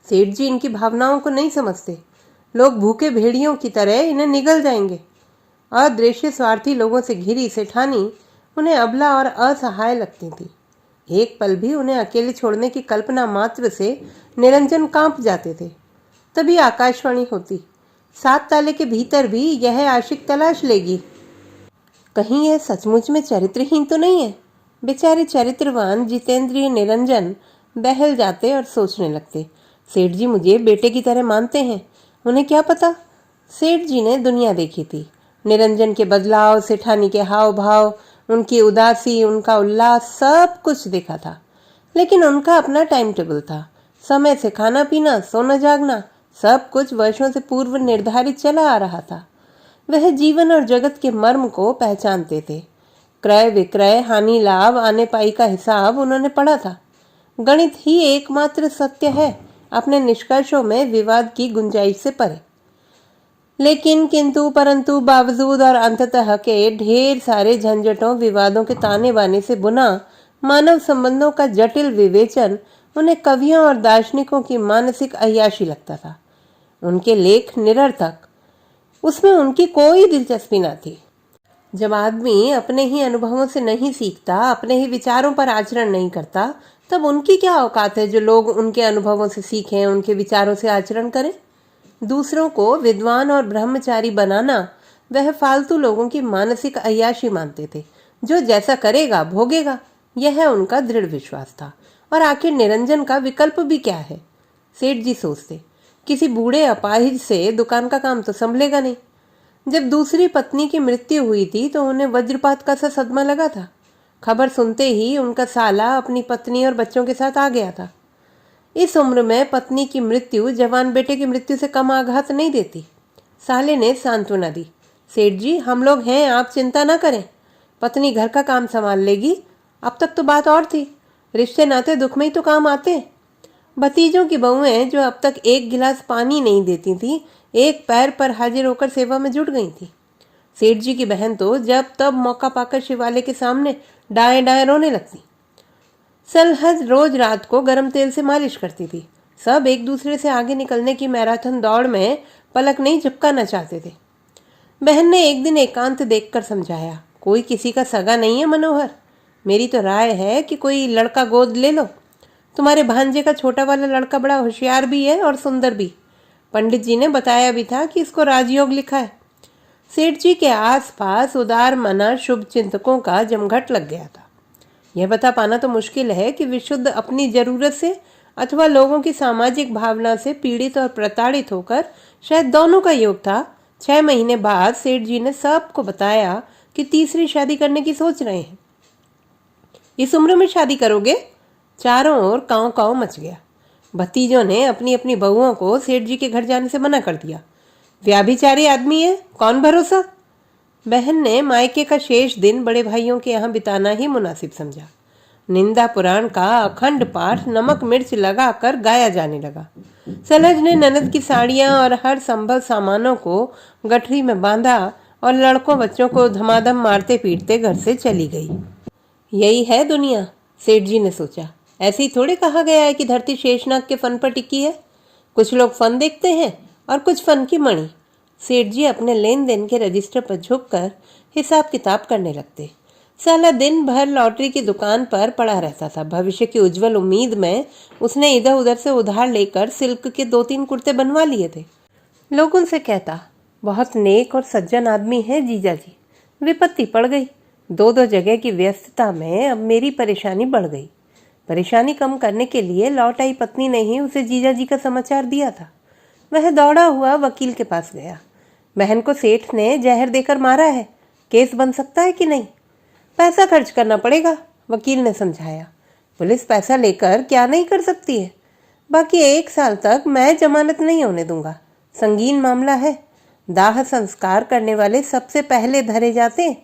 सेठ जी इनकी भावनाओं को नहीं समझते। लोग भूखे भेड़ियों की तरह इन्हें निगल जाएंगे। अदृश्य स्वार्थी लोगों से घिरी सेठानी उन्हें अबला और असहाय लगती थी। एक पल भी उन्हें अकेले छोड़ने की कल्पना मात्र से निरंजन कांप जाते थे। तभी आकाशवाणी होती। 7 ताले के भीतर भी यह आशिक तलाश लेगी। कहीं यह सचमुच में चरित्रहीन तो नहीं है? बेचारे चरित्रवान जितेंद्रिय निरंजन बहल जाते और सोचने लगते। सेठ जी मुझे बेटे की तरह मानते हैं, उन्हें क्या पता। सेठ जी ने दुनिया देखी थी। निरंजन के बदलाव, सेठानी के हाव भाव, उनकी उदासी, उनका उल्लास, सब कुछ देखा था। लेकिन उनका अपना टाइम टेबल था। समय से खाना पीना, सोना जागना, सब कुछ वर्षों से पूर्व निर्धारित चला आ रहा था। वह जीवन और जगत के मर्म को पहचानते थे। क्रय विक्रय, हानि लाभ, आने पाई का हिसाब उन्होंने पढ़ा था। गणित ही एकमात्र सत्य है, अपने निष्कर्षों में विवाद की गुंजाइश से परे। लेकिन किंतु परंतु बावजूद और अंततः के ढेर सारे झंझटों, विवादों के ताने बाने से बुना मानव संबंधों का जटिल विवेचन उन्हें कवियों और दार्शनिकों की मानसिक अय्याशी लगता था। उनके लेख निरर्थक, उसमें उनकी कोई दिलचस्पी न थी। जब आदमी अपने ही अनुभवों से नहीं सीखता, अपने ही विचारों पर आचरण नहीं करता, तब उनकी क्या औकात है जो लोग उनके अनुभवों से सीखें, उनके विचारों से आचरण करें। दूसरों को विद्वान और ब्रह्मचारी बनाना वह फालतू लोगों की मानसिक अय्याशी मानते थे। जो जैसा करेगा भोगेगा, यह उनका दृढ़ विश्वास था। और आखिर निरंजन का विकल्प भी क्या है? सेठ जी सोचते, किसी बूढ़े अपाहिज से दुकान का काम तो संभलेगा नहीं। जब दूसरी पत्नी की मृत्यु हुई थी तो उन्हें वज्रपात का सा सदमा लगा था। खबर सुनते ही उनका साला अपनी पत्नी और बच्चों के साथ आ गया था। इस उम्र में पत्नी की मृत्यु जवान बेटे की मृत्यु से कम आघात नहीं देती। साले ने सांत्वना दी, सेठ जी हम लोग हैं, आप चिंता ना करें, पत्नी घर का काम संभाल लेगी। अब तक तो बात और थी, रिश्ते नाते दुख में ही तो काम आते। भतीजों की बहुएं जो अब तक एक गिलास पानी नहीं देती थी, एक पैर पर हाजिर होकर सेवा में जुट गई थी। सेठ जी की बहन तो जब तब मौका पाकर शिवालय के सामने डाएं डाएं रोने लगती। सलहज रोज रात को गर्म तेल से मालिश करती थी। सब एक दूसरे से आगे निकलने की मैराथन दौड़ में पलक नहीं झपकाना चाहते थे। बहन ने एक दिन एकांत देखकर समझाया, कोई किसी का सगा नहीं है मनोहर, मेरी तो राय है कि कोई लड़का गोद ले लो। तुम्हारे भांजे का छोटा वाला लड़का बड़ा होशियार भी है और सुंदर भी। पंडित जी ने बताया भी था कि इसको राजयोग लिखा है। सेठ जी के आसपास उदार मना शुभ चिंतकों का जमघट लग गया था। यह बता पाना तो मुश्किल है कि विशुद्ध अपनी जरूरत से अथवा लोगों की सामाजिक भावना से पीड़ित और प्रताड़ित होकर शायद दोनों का योग था। 6 महीने बाद सेठ जी ने सबको बताया कि तीसरी शादी करने की सोच रहे हैं। इस उम्र में शादी करोगे? चारों ओर कांव कांव मच गया। भतीजों ने अपनी अपनी बहुओं को सेठ जी के घर जाने से मना कर दिया। व्याभिचारी आदमी है, कौन भरोसा। बहन ने मायके का शेष दिन बड़े भाइयों के यहाँ बिताना ही मुनासिब समझा। निंदा पुराण का अखंड पाठ नमक मिर्च लगाकर गाया जाने लगा। सलज ने ननद की साड़ियां और हर संभव सामानों को गठरी में बांधा और लड़कों बच्चों को धमाधम मारते पीटते घर से चली गई। यही है दुनिया, सेठ जी ने सोचा। ऐसे ही थोड़े कहा गया है कि धरती शेषनाग के फन पर टिकी है। कुछ लोग फन देखते हैं और कुछ फन की मणि। सेठ जी अपने लेन देन के रजिस्टर पर झुककर हिसाब किताब करने लगते। साला दिन भर लॉटरी की दुकान पर पड़ा रहता था। भविष्य की उज्जवल उम्मीद में उसने इधर उधर से उधार लेकर सिल्क के 2-3 कुर्ते बनवा लिए थे। लोग उनसे कहता, बहुत नेक और सज्जन आदमी है जीजा जी। विपत्ति पड़ गई। 2-2 जगह की व्यस्तता में अब मेरी परेशानी बढ़ गई। परेशानी कम करने के लिए लौट आई पत्नी ने ही उसे जीजा जी का समाचार दिया था। वह दौड़ा हुआ वकील के पास गया। बहन को सेठ ने जहर देकर मारा है, केस बन सकता है कि नहीं? पैसा खर्च करना पड़ेगा, वकील ने समझाया। पुलिस पैसा लेकर क्या नहीं कर सकती है। बाकी 1 साल तक मैं जमानत नहीं होने दूंगा। संगीन मामला है। दाह संस्कार करने वाले सबसे पहले धरे जाते।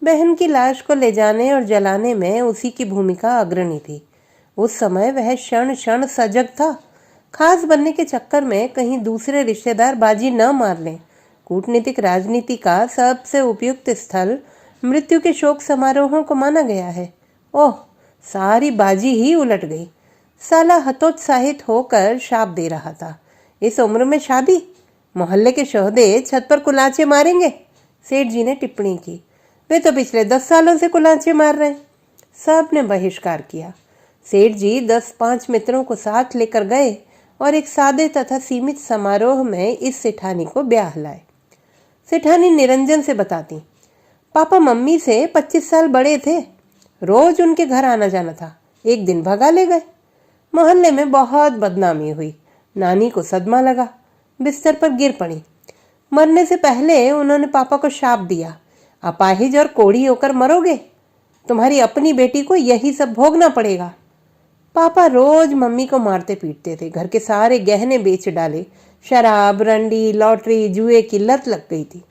बहन की लाश को ले जाने और जलाने में उसी की भूमिका अग्रणी थी। उस समय वह क्षण क्षण सजग था। खास बनने के चक्कर में कहीं दूसरे रिश्तेदार बाजी न मार लें। कूटनीतिक राजनीति का सबसे उपयुक्त स्थल मृत्यु के शोक समारोहों को माना गया है। ओह, सारी बाजी ही उलट गई। साला हतोत्साहित होकर शाप दे रहा था। इस उम्र में शादी? मोहल्ले के शोहदे छत पर कुलाचे मारेंगे, सेठ जी ने टिप्पणी की। वे तो पिछले 10 सालों से कुलाचे मार रहे। सब ने बहिष्कार किया। सेठ जी 10-5 मित्रों को साथ लेकर गए और एक सादे तथा सीमित समारोह में इस सेठानी को ब्याह लाए। सेठानी निरंजन से बताती, पापा मम्मी से 25 साल बड़े थे, रोज उनके घर आना जाना था। एक दिन भगा ले गए। मोहल्ले में बहुत बदनामी हुई। नानी को सदमा लगा, बिस्तर पर गिर पड़ी। मरने से पहले उन्होंने पापा को शाप दिया, अपाहिज और कोढ़ी होकर मरोगे, तुम्हारी अपनी बेटी को यही सब भोगना पड़ेगा। पापा रोज मम्मी को मारते पीटते थे। घर के सारे गहने बेच डाले। शराब, रंडी, लॉटरी, जुए की लत लग गई थी।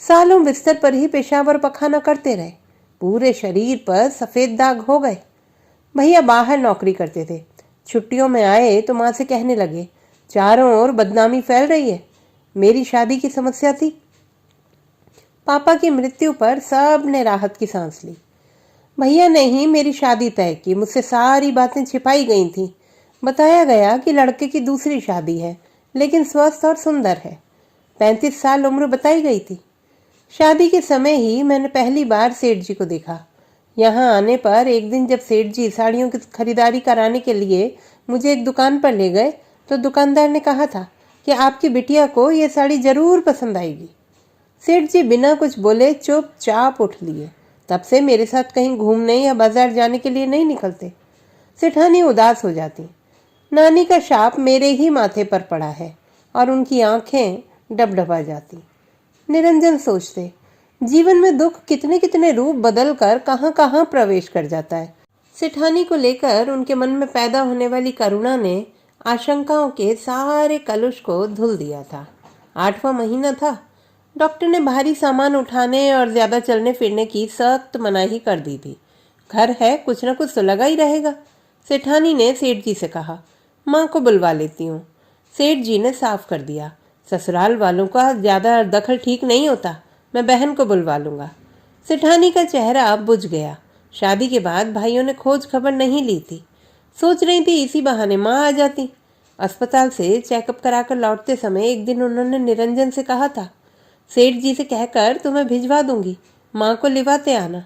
सालों बिस्तर पर ही पेशावर पखाना करते रहे। पूरे शरीर पर सफेद दाग हो गए। भैया बाहर नौकरी करते थे। छुट्टियों में आए तो माँ से कहने लगे, चारों ओर बदनामी फैल रही है। मेरी शादी की समस्या थी। पापा की मृत्यु पर सब ने राहत की सांस ली। भैया ने ही मेरी शादी तय की। मुझसे सारी बातें छिपाई गई थी। बताया गया कि लड़के की दूसरी शादी है, लेकिन स्वस्थ और सुंदर है। 35 साल उम्र बताई गई थी। शादी के समय ही मैंने पहली बार सेठ जी को देखा। यहाँ आने पर एक दिन जब सेठ जी साड़ियों की खरीदारी कराने के लिए मुझे एक दुकान पर ले गए, तो दुकानदार ने कहा था कि आपकी बिटिया को ये साड़ी जरूर पसंद आएगी। सेठ जी बिना कुछ बोले चुपचाप उठ लिए। तब से मेरे साथ कहीं घूमने या बाजार जाने के लिए नहीं निकलते। सेठानी उदास हो जाती। नानी का शाप मेरे ही माथे पर पड़ा है और उनकी आंखें डबडबा जाती। निरंजन सोचते, जीवन में दुख कितने कितने रूप बदल कर कहाँ कहाँ प्रवेश कर जाता है। सेठानी को लेकर उनके मन में पैदा होने वाली करुणा ने आशंकाओं के सारे कलुष को धुल दिया था। 8वां महीना था। डॉक्टर ने भारी सामान उठाने और ज्यादा चलने फिरने की सख्त मनाही कर दी थी। घर है, कुछ न कुछ तो लगा ही रहेगा। सेठानी ने सेठ जी से कहा, माँ को बुलवा लेती हूँ। सेठ जी ने साफ कर दिया, ससुराल वालों का ज्यादा दखल ठीक नहीं होता, मैं बहन को बुलवा लूंगा। सेठानी का चेहरा अब बुझ गया। शादी के बाद भाइयों ने खोज खबर नहीं ली थी। सोच रही थी इसी बहाने माँ आ जाती। अस्पताल से चेकअप कराकर लौटते समय एक दिन उन्होंने निरंजन से कहा था, सेठ जी से कहकर तुम्हें भिजवा दूंगी, माँ को लिवाते आना।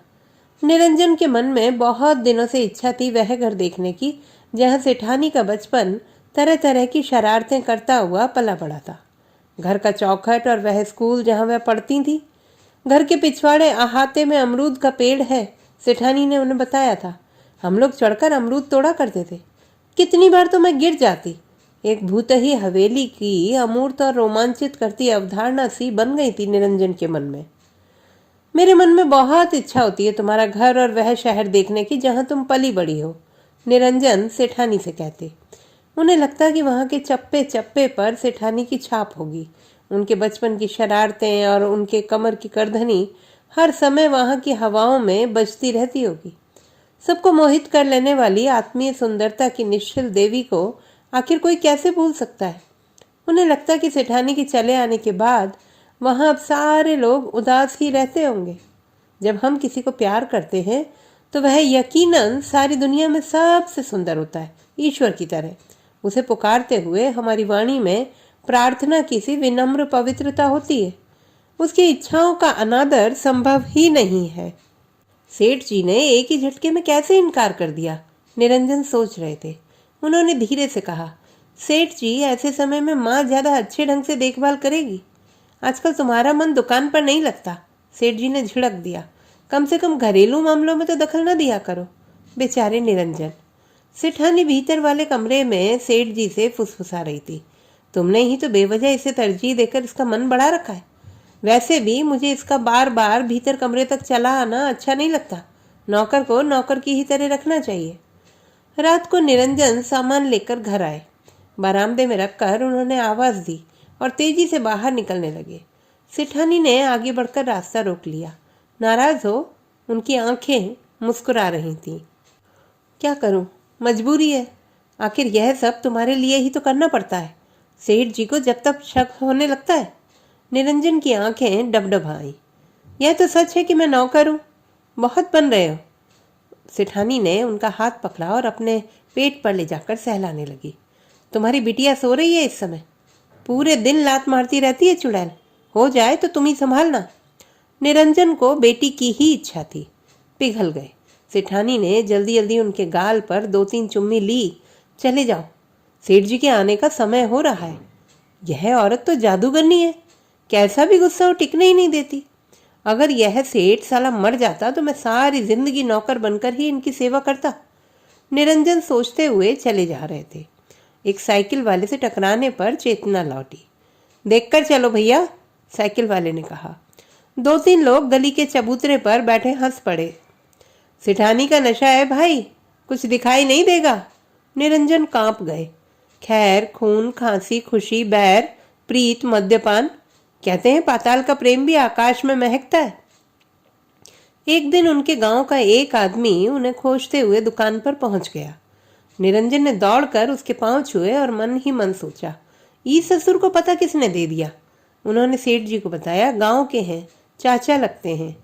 निरंजन के मन में बहुत दिनों से इच्छा थी वह घर देखने की जहाँ सेठानी का बचपन तरह तरह की शरारतें करता हुआ पला बड़ा था। घर का चौखट और वह स्कूल जहाँ वह पढ़ती थी। घर के पिछवाड़े अहाते में अमरूद का पेड़ है। सेठानी ने उन्हें बताया था, हम लोग चढ़कर अमरूद तोड़ा करते थे। कितनी बार तो मैं गिर जाती। एक भूतही हवेली की अमूर्त और रोमांचित करती अवधारणा सी बन गई थी निरंजन के मन में। मेरे मन में बहुत इच्छा होती है तुम्हारा घर और वह शहर देखने की जहाँ तुम पली बड़ी हो, निरंजन सेठानी से कहते। उन्हें लगता कि वहाँ के चप्पे चप्पे पर सेठानी की छाप होगी। उनके बचपन की शरारतें और उनके कमर की करधनी हर समय वहाँ की हवाओं में बजती रहती होगी। सबको मोहित कर लेने वाली आत्मीय सुंदरता की निश्चल देवी को आखिर कोई कैसे भूल सकता है। उन्हें लगता कि सेठानी के चले आने के बाद वहाँ अब सारे लोग उदास ही रहते होंगे। जब हम किसी को प्यार करते हैं तो वह यकीनन सारी दुनिया में सबसे सुंदर होता है, ईश्वर की तरह। उसे पुकारते हुए हमारी वाणी में प्रार्थना की सी विनम्र पवित्रता होती है। उसकी इच्छाओं का अनादर संभव ही नहीं है। सेठ जी ने एक ही झटके में कैसे इनकार कर दिया, निरंजन सोच रहे थे। उन्होंने धीरे से कहा, सेठ जी ऐसे समय में माँ ज्यादा अच्छे ढंग से देखभाल करेगी। आजकल तुम्हारा मन दुकान पर नहीं लगता। सेठ जी ने झिड़क दिया, कम से कम घरेलू मामलों में तो दखल न दिया करो। बेचारे निरंजन। सेठानी भीतर वाले कमरे में सेठ जी से फुसफुसा रही थी, तुमने ही तो बेवजह इसे तरजीह देकर इसका मन बढ़ा रखा है। वैसे भी मुझे इसका बार बार भीतर कमरे तक चला आना अच्छा नहीं लगता। नौकर को नौकर की ही तरह रखना चाहिए। रात को निरंजन सामान लेकर घर आए। बरामदे में रखकर उन्होंने आवाज दी और तेजी से बाहर निकलने लगे। सेठानी ने आगे बढ़कर रास्ता रोक लिया। नाराज हो? उनकी आंखें मुस्कुरा रही थीं। क्या करूं, मजबूरी है। आखिर यह सब तुम्हारे लिए ही तो करना पड़ता है। सेठ जी को जब तक शक होने लगता है। निरंजन की आंखें डबडबाई। यह तो सच है कि मैं नौकर हूं। बहुत बन रहे हो। सेठानी ने उनका हाथ पकड़ा और अपने पेट पर ले जाकर सहलाने लगी। तुम्हारी बिटिया सो रही है इस समय। पूरे दिन लात मारती रहती है चुड़ैल। हो जाए तो तुम ही संभालना। निरंजन को बेटी की ही इच्छा थी। पिघल गए। सेठानी ने जल्दी जल्दी उनके गाल पर 2-3 चुम्मी ली। चले जाओ, सेठ जी के आने का समय हो रहा है। यह औरत तो जादूगरनी है, कैसा भी गुस्सा हो टिकने ही नहीं देती। अगर यह सेठ साला मर जाता तो मैं सारी जिंदगी नौकर बनकर ही इनकी सेवा करता। निरंजन सोचते हुए चले जा रहे थे। एक साइकिल वाले से टकराने पर चेतना लौटी। देखकर चलो भैया, साइकिल वाले ने कहा। 2-3 लोग गली के चबूतरे पर बैठे हंस पड़े। सेठानी का नशा है भाई, कुछ दिखाई नहीं देगा। निरंजन कांप गए। खैर, खून, खांसी, खुशी, बैर, प्रीत, मद्यपान, कहते हैं पाताल का प्रेम भी आकाश में महकता है। एक दिन उनके गांव का एक आदमी उन्हें खोजते हुए दुकान पर पहुंच गया। निरंजन ने दौड़कर उसके पांव छुए और मन ही मन सोचा, ई ससुर को पता किसने दे दिया। उन्होंने सेठ जी को बताया, गांव के हैं, चाचा लगते हैं।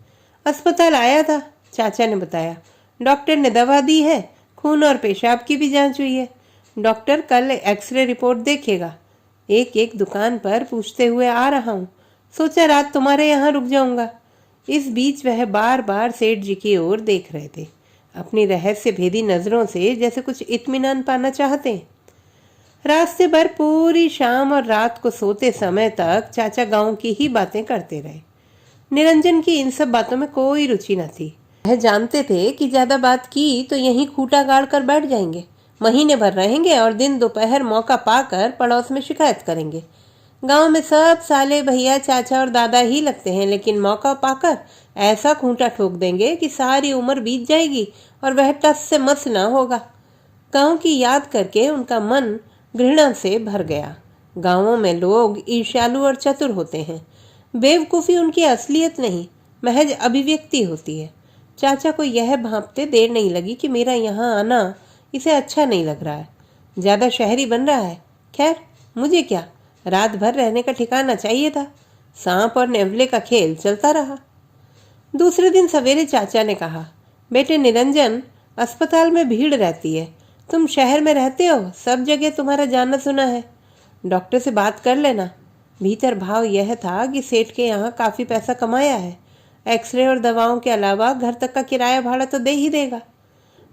अस्पताल आया था, चाचा ने बताया। डॉक्टर ने दवा दी है, खून और पेशाब की भी जांच हुई है। डॉक्टर कल एक्सरे रिपोर्ट देखेगा। एक एक दुकान पर पूछते हुए आ रहा हूँ। सोचा रात तुम्हारे यहाँ रुक जाऊंगा। इस बीच वह बार बार सेठ जी की ओर देख रहे थे, अपनी रहस्य भेदी नजरों से, जैसे कुछ इत्मीनान पाना चाहते हैं। रास्ते भर पूरी शाम और रात को सोते समय तक चाचा गांव की ही बातें करते रहे। निरंजन की इन सब बातों में कोई रुचि न थी। वह जानते थे कि ज्यादा बात की तो यहीं खूंटा गाड़ कर बैठ जाएंगे, महीने भर रहेंगे और दिन दोपहर मौका पाकर पड़ोस में शिकायत करेंगे। गांव में सब साले भैया चाचा और दादा ही लगते हैं, लेकिन मौका पाकर ऐसा खूंटा ठोक देंगे कि सारी उम्र बीत जाएगी और वह टस से मस न होगा। गांव की याद करके उनका मन घृणा से भर गया। गांवों में लोग ईर्ष्यालु और चतुर होते हैं। बेवकूफ़ी उनकी असलियत नहीं, महज अभिव्यक्ति होती है। चाचा को यह भांपते देर नहीं लगी कि मेरा यहाँ आना इसे अच्छा नहीं लग रहा है, ज़्यादा शहरी बन रहा है। खैर मुझे क्या, रात भर रहने का ठिकाना चाहिए था। सांप और नेवले का खेल चलता रहा। दूसरे दिन सवेरे चाचा ने कहा, बेटे निरंजन, अस्पताल में भीड़ रहती है, तुम शहर में रहते हो, सब जगह तुम्हारा जाना सुना है, डॉक्टर से बात कर लेना। भीतर भाव यह था कि सेठ के यहाँ काफ़ी पैसा कमाया है, एक्सरे और दवाओं के अलावा घर तक का किराया भाड़ा तो दे ही देगा।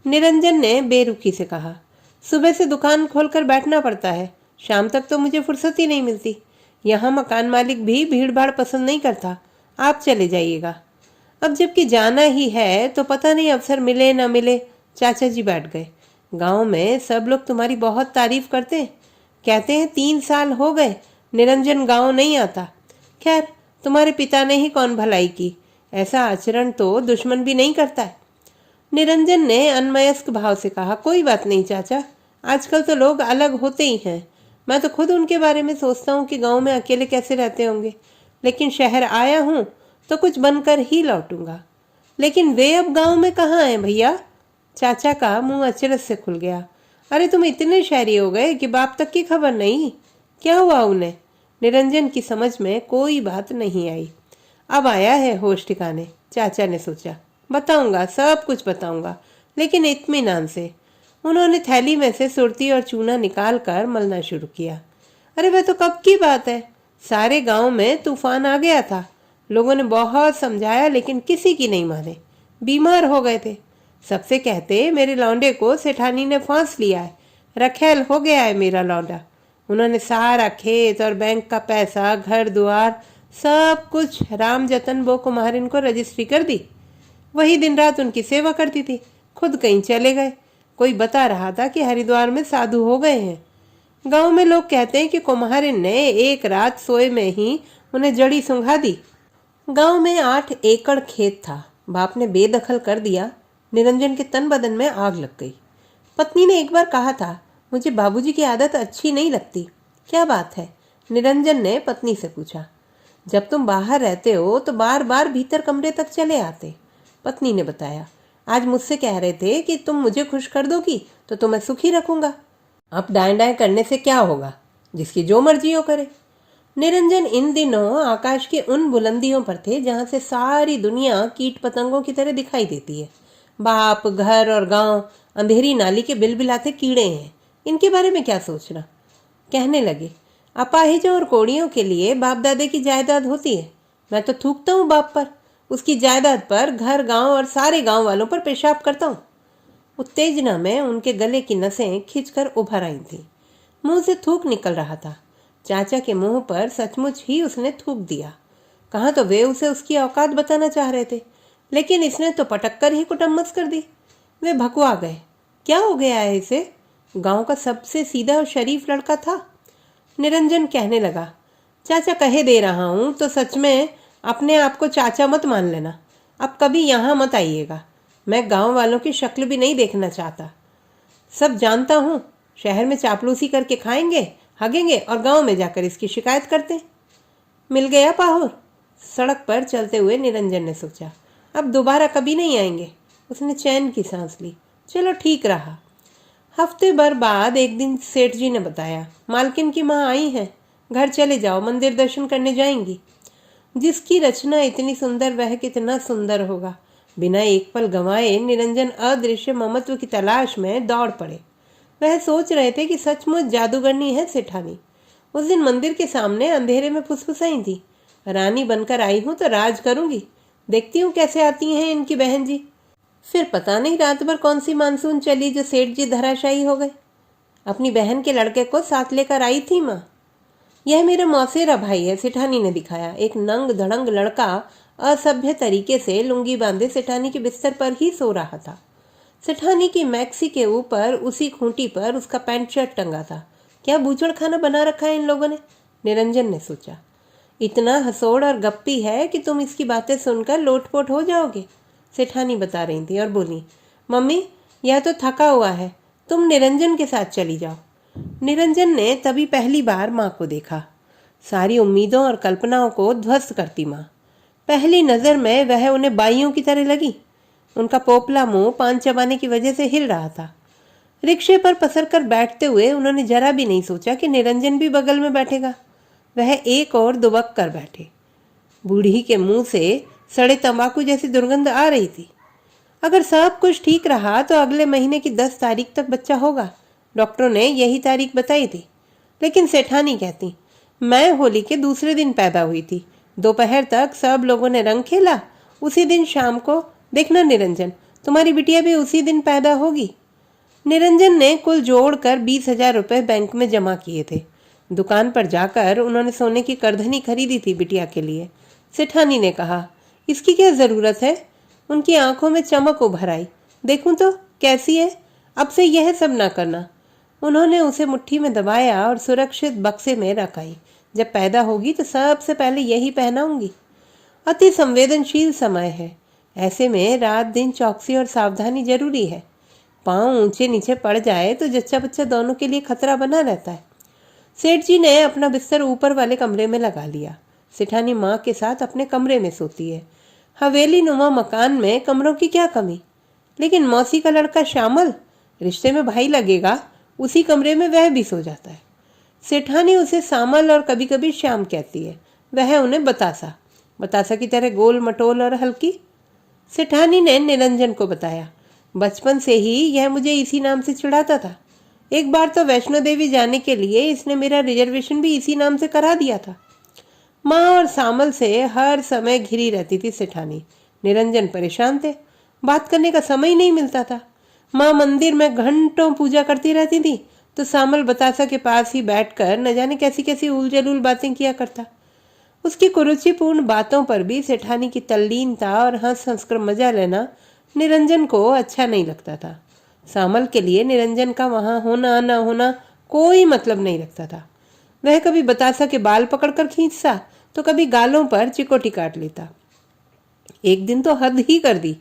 निरंजन ने बेरुखी से कहा, सुबह से दुकान खोलकर बैठना पड़ता है, शाम तक तो मुझे फुर्सत ही नहीं मिलती। यहाँ मकान मालिक भी भीड़ भाड़ पसंद नहीं करता, आप चले जाइएगा। अब जबकि जाना ही है तो पता नहीं अवसर मिले न मिले। चाचा जी बैठ गए। गांव में सब लोग तुम्हारी बहुत तारीफ करते हैं, कहते हैं 3 साल हो गए निरंजन गांव नहीं आता। खैर तुम्हारे पिता ने ही कौन भलाई की, ऐसा आचरण तो दुश्मन भी नहीं करता है। निरंजन ने अनमयस्क भाव से कहा, कोई बात नहीं चाचा, आजकल तो लोग अलग होते ही हैं। मैं तो खुद उनके बारे में सोचता हूँ कि गांव में अकेले कैसे रहते होंगे, लेकिन शहर आया हूँ तो कुछ बनकर ही लौटूंगा। लेकिन वे अब गांव में कहाँ हैं भैया? चाचा का मुंह अचरज से खुल गया। अरे तुम इतने शहरी हो गए कि बाप तक की खबर नहीं, क्या हुआ उन्हें? निरंजन की समझ में कोई बात नहीं आई। अब आया है होश ठिकाने, चाचा ने सोचा। बताऊंगा, सब कुछ बताऊंगा, लेकिन इत्मीनान से। उन्होंने थैली में से सुरती और चूना निकाल कर मलना शुरू किया। अरे वह तो कब की बात है, सारे गांव में तूफान आ गया था। लोगों ने बहुत समझाया लेकिन किसी की नहीं माने, बीमार हो गए थे। सबसे कहते मेरे लौंडे को सेठानी ने फांस लिया है, रखेल हो गया है मेरा लौंडा। उन्होंने सारा खेत और बैंक का पैसा, घर द्वार, सब कुछ राम जतन बो कुम्हारिन को रजिस्ट्री कर दी। वही दिन रात उनकी सेवा करती थी, खुद कहीं चले गए। कोई बता रहा था कि हरिद्वार में साधु हो गए हैं। गांव में लोग कहते हैं कि कुम्हारिन ने एक रात सोए में ही उन्हें जड़ी सुंघा दी। गांव में 8 एकड़ खेत था, बाप ने बेदखल कर दिया। निरंजन के तन बदन में आग लग गई। पत्नी ने एक बार कहा था, मुझे बाबूजी की आदत अच्छी नहीं लगती। क्या बात है? निरंजन ने पत्नी से पूछा। जब तुम बाहर रहते हो तो बार बार भीतर कमरे तक चले आते। पत्नी ने बताया, आज मुझसे कह रहे थे कि तुम मुझे खुश कर दोगी तो तुम्हें सुखी रखूंगा। अब डाएं डाएं करने से क्या होगा, जिसकी जो मर्जी हो करे। निरंजन इन दिनों आकाश की उन बुलंदियों पर थे जहां से सारी दुनिया कीट पतंगों की तरह दिखाई देती है। बाप, घर और गांव अंधेरी नाली के बिलबिलाते कीड़े हैं, इनके बारे में क्या सोचना। कहने लगे, अपाहिजों और कोड़ियों के लिए बाप दादे की जायदाद होती है। मैं तो थूकता हूँ बाप पर, उसकी जायदाद पर, घर, गांव और सारे गांव वालों पर पेशाब करता हूँ। उत्तेजना में उनके गले की नसें खिंचकर उभर आई थी। मुंह से थूक निकल रहा था। चाचा के मुंह पर सचमुच ही उसने थूक दिया। कहाँ तो वे उसे उसकी औकात बताना चाह रहे थे, लेकिन इसने तो पटक कर ही कुटम्मस कर दी। वे भकुआ गए। क्या हो गया है इसे? गांव का सबसे सीधा और शरीफ लड़का था। निरंजन कहने लगा, चाचा कहे दे रहा हूं तो सच में अपने आप को चाचा मत मान लेना। अब कभी यहाँ मत आइएगा। मैं गांव वालों की शक्ल भी नहीं देखना चाहता। सब जानता हूँ, शहर में चापलूसी करके खाएंगे, हगेंगे और गांव में जाकर इसकी शिकायत करते। मिल गया पाहुर। सड़क पर चलते हुए निरंजन ने सोचा, अब दोबारा कभी नहीं आएंगे। उसने चैन की सांस ली। चलो ठीक रहा। हफ्ते भर बाद एक दिन सेठ जी ने बताया, मालकिन की माँ आई हैं, घर चले जाओ, मंदिर दर्शन करने जाएंगी। जिसकी रचना इतनी सुंदर वह कितना सुंदर होगा। बिना एक पल गंवाए निरंजन अदृश्य ममत्व की तलाश में दौड़ पड़े। वह सोच रहे थे कि सचमुच जादूगरनी है सेठानी। उस दिन मंदिर के सामने अंधेरे में फुसफुसाई थी, रानी बनकर आई हूं तो राज करूंगी, देखती हूँ कैसे आती हैं इनकी बहन जी। फिर पता नहीं रात भर कौन सी मानसून चली जो सेठ जी धराशायी हो गए। अपनी बहन के लड़के को साथ लेकर आई थी माँ। यह मेरा मौसेरा भाई है, सेठानी ने दिखाया। एक नंग धड़ंग लड़का असभ्य तरीके से लुंगी बांधे सेठानी के बिस्तर पर ही सो रहा था। सेठानी की मैक्सी के ऊपर उसी खूंटी पर उसका पैंट शर्ट टंगा था। क्या बूचड़ खाना बना रखा है इन लोगों ने, निरंजन ने सोचा। इतना हसोड़ और गप्पी है कि तुम इसकी बातें सुनकर लोटपोट हो जाओगे, सेठानी बता रही थी और बोली, मम्मी यह तो थका हुआ है, तुम निरंजन के साथ चली जाओ। निरंजन ने तभी पहली बार माँ को देखा। सारी उम्मीदों और कल्पनाओं को ध्वस्त करती माँ। पहली नज़र में वह उन्हें बाइयों की तरह लगी। उनका पोपला मुंह पान चबाने की वजह से हिल रहा था। रिक्शे पर पसर कर बैठते हुए उन्होंने जरा भी नहीं सोचा कि निरंजन भी बगल में बैठेगा। वह एक और दुबक कर बैठे। बूढ़ी के मुंह से सड़े तंबाकू जैसी दुर्गंध आ रही थी। अगर सब कुछ ठीक रहा तो अगले महीने की 10 तारीख तक बच्चा होगा, डॉक्टरों ने यही तारीख बताई थी। लेकिन सेठानी कहती, मैं होली के दूसरे दिन पैदा हुई थी, दोपहर तक सब लोगों ने रंग खेला, उसी दिन शाम को देखना निरंजन, तुम्हारी बिटिया भी उसी दिन पैदा होगी। निरंजन ने कुल जोड़कर 20,000 रुपये बैंक में जमा किए थे। दुकान पर जाकर उन्होंने सोने की करधनी खरीदी थी बिटिया के लिए। सेठानी ने कहा, इसकी क्या ज़रूरत है? उनकी आंखों में चमक उभर आई। देखूं तो कैसी है, अब से यह सब ना करना। उन्होंने उसे मुट्ठी में दबाया और सुरक्षित बक्से में रख आई। जब पैदा होगी तो सबसे पहले यही पहनाऊंगी। अति संवेदनशील समय है, ऐसे में रात दिन चौकसी और सावधानी जरूरी है। पाँव ऊंचे नीचे पड़ जाए तो जच्चा बच्चा दोनों के लिए खतरा बना रहता है। सेठ जी ने अपना बिस्तर ऊपर वाले कमरे में लगा लिया। सेठानी माँ के साथ अपने कमरे में सोती है। हवेली नुमा मकान में कमरों की क्या कमी। लेकिन मौसी का लड़का श्यामल, रिश्ते में भाई लगेगा, उसी कमरे में वह भी सो जाता है। सेठानी उसे सामल और कभी कभी श्याम कहती है। वह उन्हें बतासा, बतासा की तरह गोल मटोल और हल्की। सेठानी ने निरंजन को बताया, बचपन से ही यह मुझे इसी नाम से चिढ़ाता था। एक बार तो वैष्णो देवी जाने के लिए इसने मेरा रिजर्वेशन भी इसी नाम से करा दिया था। माँ और सामल से हर समय घिरी रहती थी सेठानी। निरंजन परेशान थे, बात करने का समय ही नहीं मिलता था। माँ मंदिर में घंटों पूजा करती रहती थी तो सामल बतासा के पास ही बैठकर न जाने कैसी कैसी उलझुल बातें किया करता। उसकी कुरुचिपूर्ण बातों पर भी सेठानी की तल्लीनता और हंस हंस कर मजा लेना निरंजन को अच्छा नहीं लगता था। सामल के लिए निरंजन का वहां होना न होना कोई मतलब नहीं रखता था। वह कभी बतासा के बाल पकड़कर खींचता तो कभी गालों पर चिकोटी काट लेता। एक दिन तो हद ही कर दी।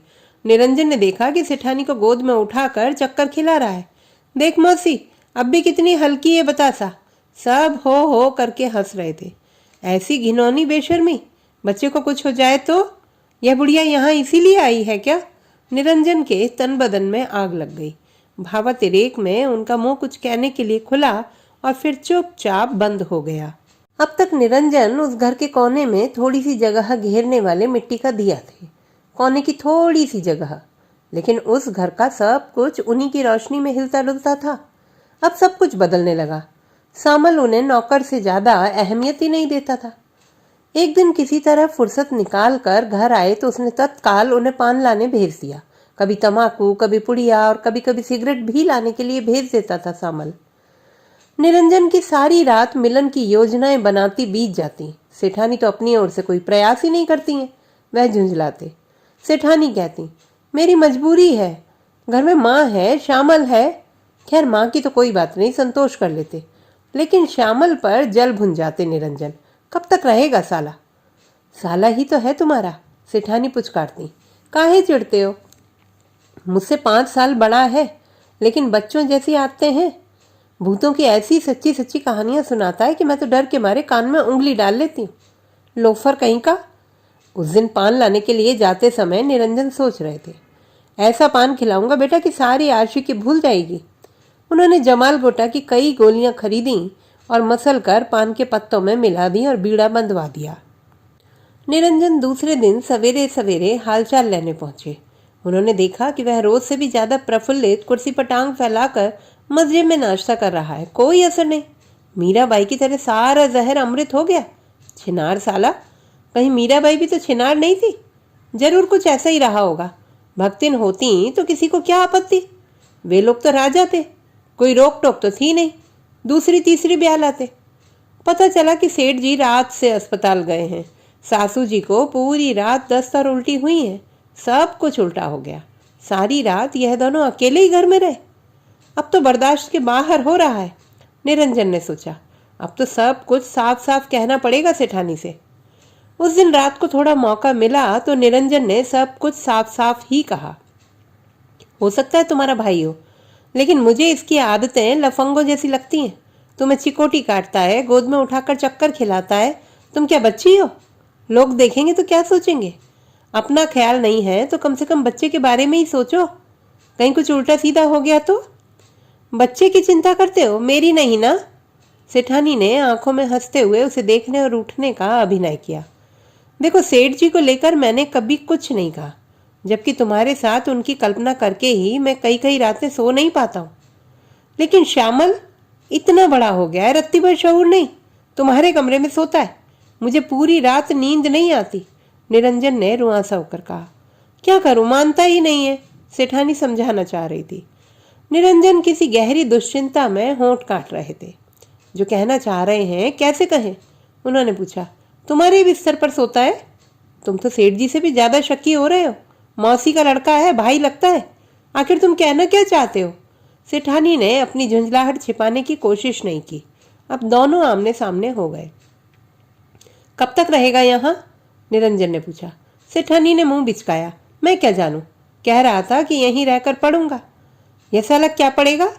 निरंजन ने देखा कि सेठानी को गोद में उठाकर चक्कर खिला रहा है। देख मौसी, अब भी कितनी हल्की है बतासा। सब हो करके हंस रहे थे। ऐसी घिनौनी बेशर्मी, बच्चे को कुछ हो जाए तो? यह बुढ़िया यहाँ इसीलिए आई है क्या? निरंजन के तन बदन में आग लग गई। भावातिरेक में उनका मुंह कुछ कहने के लिए खुला और फिर चुपचाप बंद हो गया। अब तक निरंजन उस घर के कोने में थोड़ी सी जगह घेरने वाले मिट्टी का दिया थे, कोने की थोड़ी सी जगह। लेकिन उस घर का सब कुछ उन्हीं की रोशनी में हिलता डुलता था। अब सब कुछ बदलने लगा। सामल उन्हें नौकर से ज्यादा अहमियत ही नहीं देता था। एक दिन किसी तरह फुर्सत निकाल कर घर आए तो उसने तत्काल उन्हें पान लाने भेज दिया। कभी तम्बाकू, कभी पुड़िया और कभी कभी सिगरेट भी लाने के लिए भेज देता था सामल। निरंजन की सारी रात मिलन की योजनाएं बनाती बीत जाती। सेठानी तो अपनी ओर से कोई प्रयास ही नहीं करती हैं। वह झुंझलाते। सेठानी कहती, मेरी मजबूरी है, घर में माँ है, श्यामल है। खैर माँ की तो कोई बात नहीं, संतोष कर लेते। लेकिन श्यामल पर जल भुन जाते निरंजन। कब तक रहेगा साला? साला ही तो है तुम्हारा, सेठानी पुचकारती। काहे चिढ़ते हो? मुझसे 5 साल बड़ा है, लेकिन बच्चों जैसी आते हैं। भूतों की ऐसी सच्ची सच्ची कहानियां सुनाता है कि मैं तो डर के मारे कान में उंगली डाल लेती हूँ। लोफर कहीं का। उस दिन पान लाने के लिए जाते समय निरंजन सोच रहे थे, ऐसा पान खिलाऊंगा बेटा कि सारी आशिकी भूल जाएगी। उन्होंने जमाल गोटा की कई गोलियां खरीदी और मसल कर पान के पत्तों में मिला दी और बीड़ा बंधवा दिया। निरंजन दूसरे दिन सवेरे सवेरे हालचाल लेने पहुंचे। उन्होंने देखा कि वह रोज से भी ज्यादा प्रफुल्लित कुर्सी पर टांग फैलाकर मजे में नाश्ता कर रहा है, कोई असर नहीं। मीराबाई की तरह सारा जहर अमृत हो गया। छिनार साला, कहीं मीराबाई भी तो छिनार नहीं थी? जरूर कुछ ऐसा ही रहा होगा। भक्तिन होती तो किसी को क्या आपत्ति? वे लोग तो राजा थे, कोई रोक टोक तो थी नहीं। दूसरी तीसरी ब्याह लाते। पता चला कि सेठ जी रात से अस्पताल गए हैं। सासू जी को पूरी रात दस्त और उल्टी हुई है। सब कुछ उल्टा हो गया। सारी रात यह दोनों अकेले ही घर में रहे। अब तो बर्दाश्त के बाहर हो रहा है। निरंजन ने सोचा, अब तो सब कुछ साफ साफ कहना पड़ेगा सेठानी से। उस दिन रात को थोड़ा मौका मिला तो निरंजन ने सब कुछ साफ साफ ही कहा। हो सकता है तुम्हारा भाई हो, लेकिन मुझे इसकी आदतें लफंगों जैसी लगती हैं। तुम्हें चिकोटी काटता है, गोद में उठाकर चक्कर खिलाता है। तुम क्या बच्ची हो? लोग देखेंगे तो क्या सोचेंगे? अपना ख्याल नहीं है तो कम से कम बच्चे के बारे में ही सोचो। कहीं कुछ उल्टा सीधा हो गया तो? बच्चे की चिंता करते हो, मेरी नहीं ना? सेठानी ने आंखों में हंसते हुए उसे देखने और उठने का अभिनय किया। देखो, सेठ जी को लेकर मैंने कभी कुछ नहीं कहा, जबकि तुम्हारे साथ उनकी कल्पना करके ही मैं कई कई रातें सो नहीं पाता हूँ। लेकिन श्यामल इतना बड़ा हो गया है, रत्ती भर शऊर नहीं, तुम्हारे कमरे में सोता है। मुझे पूरी रात नींद नहीं आती। निरंजन ने रुआंसा होकर कहा। क्या करूं, मानता ही नहीं है, सेठानी समझाना चाह रही थी। निरंजन किसी गहरी दुश्चिंता में होंठ काट रहे थे। जो कहना चाह रहे हैं कैसे कहें? उन्होंने पूछा। तुम्हारे बिस्तर पर सोता है? तुम तो सेठ जी से भी ज्यादा शक्की हो रहे हो। मौसी का लड़का है, भाई लगता है। आखिर तुम कहना क्या चाहते हो? सेठानी ने अपनी झुंझलाहट छिपाने की कोशिश नहीं की। अब दोनों आमने सामने हो गए। कब तक रहेगा यहाँ? निरंजन ने पूछा। सेठानी ने मुंह बिचकाया। मैं क्या जानूं, कह रहा था कि यहीं रहकर पढ़ूंगा। यह साला क्या पड़ेगा?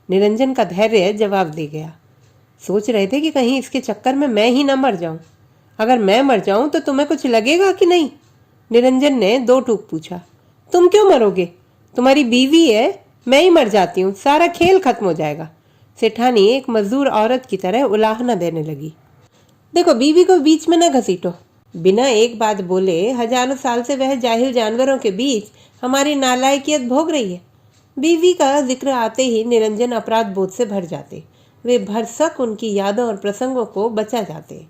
निरंजन का धैर्य जवाब दे गया। सोच रहे थे कि कहीं इसके चक्कर में मैं ही न मर जाऊं। अगर मैं मर जाऊं तो तुम्हें कुछ लगेगा कि नहीं? निरंजन ने दो टूक पूछा। तुम क्यों मरोगे? तुम्हारी बीवी है, मैं ही मर जाती हूँ, सारा खेल खत्म हो जाएगा। सेठानी एक मजदूर औरत की तरह उलाहना देने लगी। देखो, बीवी को बीच में न घसीटो। बिना एक बात बोले हजारों साल से वह जाहिल जानवरों के बीच हमारी नालायकियत भोग रही है। बीवी का जिक्र आते ही निरंजन अपराध बोध से भर जाते। वे भरसक उनकी यादों और प्रसंगों को बचा जाते।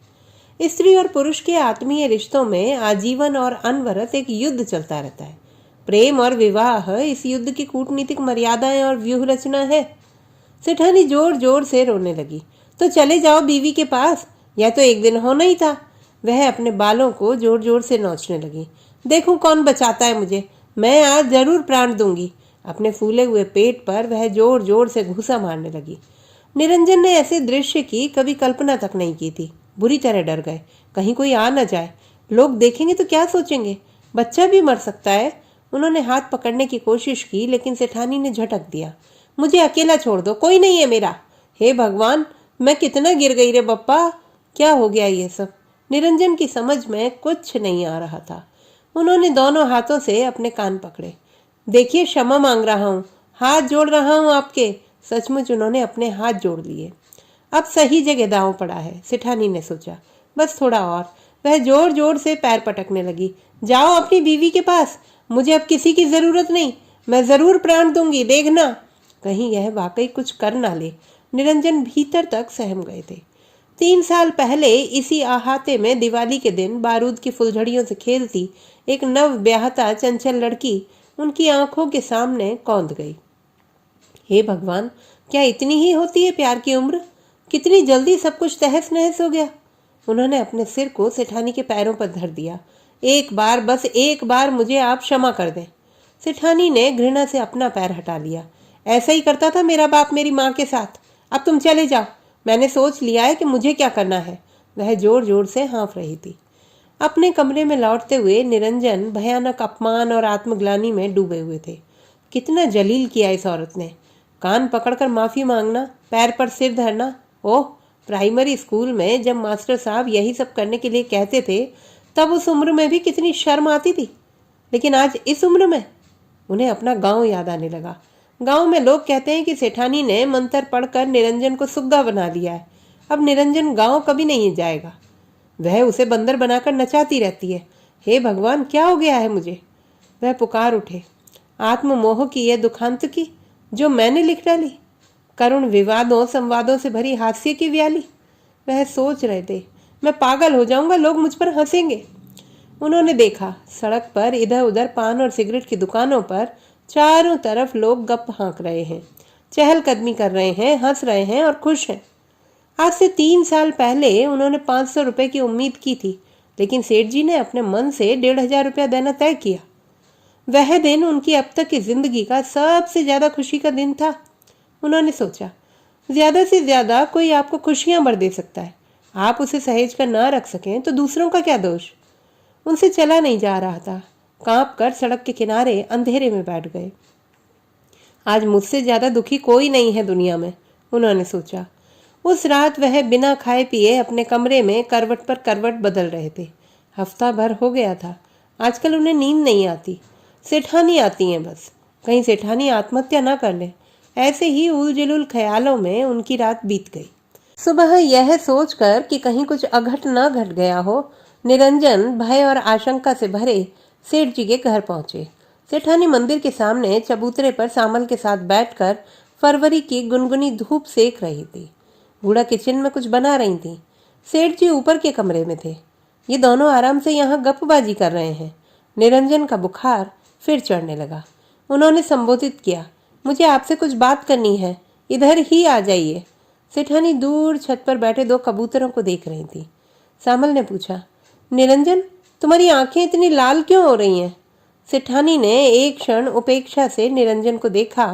स्त्री और पुरुष के आत्मीय रिश्तों में आजीवन और अनवरत एक युद्ध चलता रहता है। प्रेम और विवाह इस युद्ध की कूटनीतिक मर्यादाएं और व्यूह रचना है। सेठानी जोर जोर से रोने लगी। तो चले जाओ बीवी के पास, यह तो एक दिन होना ही था। वह अपने बालों को जोर जोर से नोचने लगी। देखूं कौन बचाता है मुझे, मैं आज जरूर प्राण दूंगी। अपने फूले हुए पेट पर वह जोर जोर से घूसा मारने लगी। निरंजन ने ऐसे दृश्य की कभी कल्पना तक नहीं की थी। बुरी तरह डर गए, कहीं कोई आ न जाए। लोग देखेंगे तो क्या सोचेंगे? बच्चा भी मर सकता है। उन्होंने हाथ पकड़ने की कोशिश की, लेकिन सेठानी ने झटक दिया। मुझे अकेला छोड़ दो, कोई नहीं है मेरा। हे भगवान, मैं कितना गिर गई रे बप्पा। क्या हो गया ये सब? निरंजन की समझ में कुछ नहीं आ रहा था। उन्होंने दोनों हाथों से अपने कान पकड़े। देखिए, क्षमा मांग रहा हूँ, हाथ जोड़ रहा हूँ आपके। सचमुच उन्होंने अपने हाथ जोड़ लिए। अब सही जगह दांव पड़ा है, सेठानी ने सोचा। बस थोड़ा और। वह जोर जोर से पैर पटकने लगी। जाओ अपनी बीवी के पास, मुझे अब किसी की जरूरत नहीं। मैं जरूर प्राण दूंगी, देखना। कहीं यह वाकई कुछ कर ना ले। निरंजन भीतर तक सहम गए थे। 3 साल पहले इसी अहाते में दिवाली के दिन बारूद की फुलझड़ियों से खेलती एक नव ब्याहता चंचल लड़की उनकी आंखों के सामने कौंध गई। हे भगवान, क्या इतनी ही होती है प्यार की उम्र? कितनी जल्दी सब कुछ तहस नहस हो गया। उन्होंने अपने सिर को सेठानी के पैरों पर धर दिया। एक बार, बस एक बार मुझे आप क्षमा कर दें। सेठानी ने घृणा से अपना पैर हटा लिया। ऐसा ही करता था मेरा बाप मेरी माँ के साथ। अब तुम चले जाओ, मैंने सोच लिया है कि मुझे क्या करना है। वह जोर जोर से हाँफ रही थी। अपने कमरे में लौटते हुए निरंजन भयानक अपमान और आत्मग्लानि में डूबे हुए थे। कितना जलील किया इस औरत ने। कान पकड़कर माफी मांगना, पैर पर सिर धरना। ओह, प्राइमरी स्कूल में जब मास्टर साहब यही सब करने के लिए कहते थे, तब उस उम्र में भी कितनी शर्म आती थी। लेकिन आज इस उम्र में उन्हें अपना गांव याद आने लगा। गांव में लोग कहते हैं कि सेठानी ने मंत्र पढ़कर निरंजन को सुग्गा बना लिया है। अब निरंजन गांव कभी नहीं जाएगा। वह उसे बंदर बनाकर नचाती रहती है। हे भगवान, क्या हो गया है मुझे? वह पुकार उठे। आत्ममोह की यह दुखांत की जो मैंने लिख डाली। करुण विवादों संवादों से भरी हास्य की व्याली। वह सोच रहे थे, मैं पागल हो जाऊंगा, लोग मुझ पर हंसेंगे। उन्होंने देखा सड़क पर इधर उधर पान और सिगरेट की दुकानों पर चारों तरफ लोग गप हाँक रहे हैं, चहलकदमी कर रहे हैं, हंस रहे हैं और खुश हैं। आज से 3 साल पहले उन्होंने 500 रुपए की उम्मीद की थी, लेकिन सेठ जी ने अपने मन से 1,500 रुपया देना तय किया। वह दिन उनकी अब तक की जिंदगी का सबसे ज्यादा खुशी का दिन था। उन्होंने सोचा, ज्यादा से ज्यादा कोई आपको खुशियां भर दे सकता है, आप उसे सहेज कर ना रख सकें तो दूसरों का क्या दोष। उनसे चला नहीं जा रहा था, कांप कर सड़क के किनारे अंधेरे में बैठ गए। आज मुझसे ज्यादा दुखी कोई नहीं है दुनिया में, उन्होंने सोचा। उस रात वह बिना खाए पिए अपने कमरे में करवट पर करवट बदल रहे थे। हफ्ता भर हो गया था। आजकल उन्हें नींद नहीं आती, सेठानी आती हैं बस, कहीं सेठानी आत्महत्या ना कर ले। ऐसे ही उलझुल ख्यालों में उनकी रात बीत गई। सुबह यह सोचकर कि कहीं कुछ अघट न घट गया हो, निरंजन भय और आशंका से भरे सेठ जी के घर पहुंचे। सेठानी मंदिर के सामने चबूतरे पर सामल के साथ बैठकर फरवरी की गुनगुनी धूप सेक रही थी। बूढ़ा किचन में कुछ बना रही थी। सेठ जी ऊपर के कमरे में थे। ये दोनों आराम से यहाँ गपबाजी कर रहे हैं। निरंजन का बुखार फिर चढ़ने लगा। उन्होंने संबोधित किया, मुझे आपसे कुछ बात करनी है, इधर ही आ जाइए। सेठानी दूर छत पर बैठे 2 कबूतरों को देख रही थी। सामल ने पूछा, निरंजन, तुम्हारी आंखें इतनी लाल क्यों हो रही हैं? सेठानी ने एक क्षण उपेक्षा से निरंजन को देखा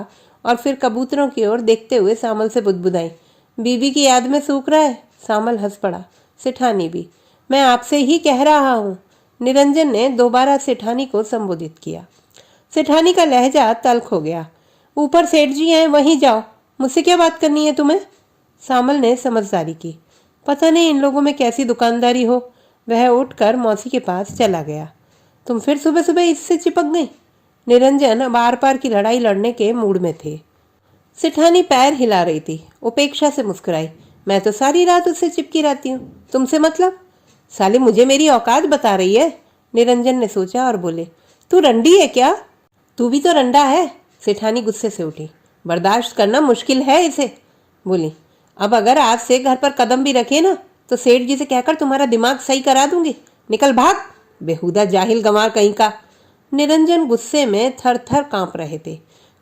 और फिर कबूतरों की ओर देखते हुए सामल से बुदबुदाई, बीबी की याद में सूख रहा है। सामल हंस पड़ा। सेठानी भी, मैं आपसे ही कह रहा हूँ। निरंजन ने दोबारा सेठानी को संबोधित किया। सेठानी का लहजा तल्ख हो गया। ऊपर सेठ जी हैं, वहीं जाओ, मुझसे क्या बात करनी है तुम्हें? सामल ने समझदारी की। पता नहीं इन लोगों में कैसी दुकानदारी हो। वह उठकर मौसी के पास चला गया। तुम फिर सुबह सुबह इससे चिपक गई? निरंजन अब आर पार की लड़ाई लड़ने के मूड में थे। सेठानी पैर हिला रही थी, उपेक्षा से मुस्कुराई, मैं तो सारी रात उससे चिपकी रहती हूँ, तुमसे मतलब? साले मुझे मेरी औकात बता रही है। निरंजन ने सोचा और बोले, तू रंडी है क्या? तू भी तो रंडा है। सेठानी गुस्से से उठी। बर्दाश्त करना मुश्किल है इसे। बोली, अब अगर आज से घर पर कदम भी रखे ना तो सेठ जी से कहकर तुम्हारा दिमाग सही करा दूंगी। निकल भाग, बेहुदा जाहिल गंवार कहीं का। निरंजन गुस्से में थर थर कांप रहे थे।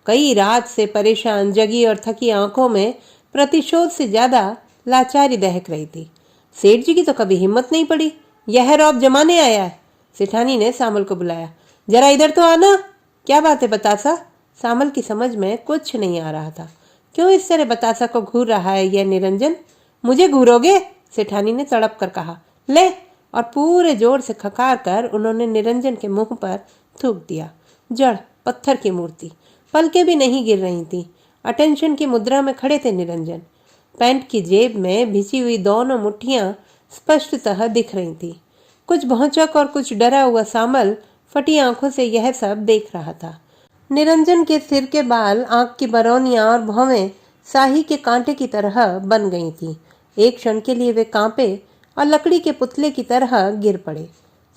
कई रात से परेशान जगी और थकी आंखों में प्रतिशोध से ज्यादा लाचारी दहक रही थी। सेठ जी की तो कभी हिम्मत नहीं पड़ी, यह रौब जमाने आया है। सेठानी ने सामल को बुलाया, जरा इधर तो आना। क्या बात है बतासा? सामल की समझ में कुछ नहीं आ रहा था। क्यों इस तरह बतासा को घूर रहा है यह निरंजन? मुझे घूरोगे? सेठानी ने तड़प कर कहा। ले, और पूरे जोर से खकार कर उन्होंने निरंजन के मुंह पर थूक दिया। जड़ पत्थर की मूर्ति, पलकें भी नहीं गिर रही थी। अटेंशन की मुद्रा में खड़े थे निरंजन। पैंट की जेब में भिजी हुई दोनों मुट्ठियां स्पष्टतः दिख रही थी। कुछ भौचक और कुछ डरा हुआ सामल फटी आंखों से यह सब देख रहा था। निरंजन के सिर के बाल, आंख की बरौनियां और भौवें साही के कांटे की तरह बन गई थीं। एक क्षण के लिए वे कांपे और लकड़ी के पुतले की तरह गिर पड़े।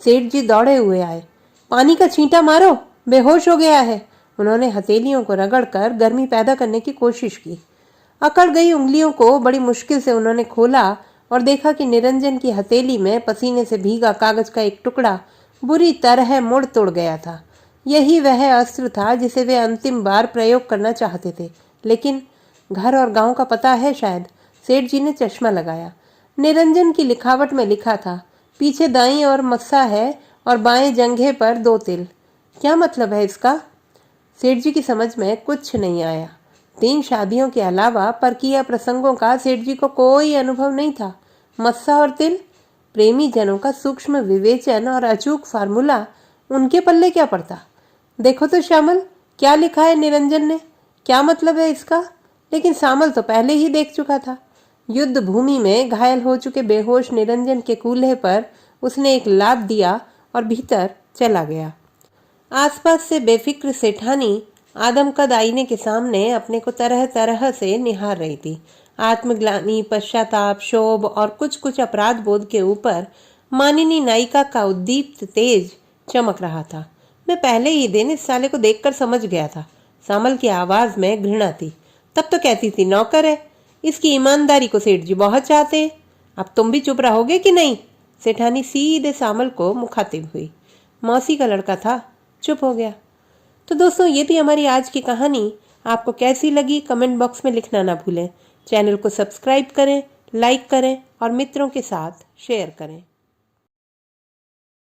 सेठ जी दौड़े हुए आए। पानी का छींटा मारो, बेहोश हो गया है। उन्होंने हथेलियों को रगड़कर गर्मी पैदा करने की कोशिश की। अकड़ गई उंगलियों को बड़ी मुश्किल से उन्होंने खोला और देखा कि निरंजन की हथेली में पसीने से भीगा कागज का एक टुकड़ा बुरी तरह मुड़ तोड़ गया था। यही वह अस्त्र था जिसे वे अंतिम बार प्रयोग करना चाहते थे। लेकिन घर और गांव का पता है शायद। सेठ जी ने चश्मा लगाया। निरंजन की लिखावट में लिखा था, पीछे दाईं ओर मस्सा है और बाएं जंघे पर 2 तिल। क्या मतलब है इसका? सेठ जी की समझ में कुछ नहीं आया। 3 शादियों के अलावा परकीय प्रसंगों का सेठ जी को कोई अनुभव नहीं था। मस्सा और तिल, प्रेमी जनों का सूक्ष्म विवेचन और अचूक फार्मूला उनके पल्ले क्या पड़ता? देखो तो श्यामल, क्या लिखा है निरंजन ने, क्या मतलब है इसका? लेकिन सामल तो पहले ही देख चुका था। युद्ध भूमि में घायल हो चुके बेहोश निरंजन के कूल्हे पर उसने एक लात दिया और भीतर चला गया। आसपास से बेफिक्र सेठानी आदमकद आईने के सामने अपने को तरह तरह से निहार रही थी। आत्मग्लानि, पश्चाताप, शोभ और कुछ कुछ अपराध बोध के ऊपर मानिनी नायिका का उद्दीप्त तेज चमक रहा था। मैं पहले ही दिन इस साले को देखकर समझ गया था। सामल की आवाज में घृणा थी। तब तो कैसी सी नौकर है, इसकी ईमानदारी को सेठ जी बहुत चाहते हैं। अब तुम भी चुप रहोगे कि नहीं? सेठानी सीधे सामल को मुखातिब हुई। मौसी का लड़का था, चुप हो गया। तो दोस्तों, ये थी हमारी आज की कहानी। आपको कैसी लगी कमेंट बॉक्स में लिखना ना भूलें। चैनल को सब्सक्राइब करें, लाइक करें और मित्रों के साथ शेयर करें।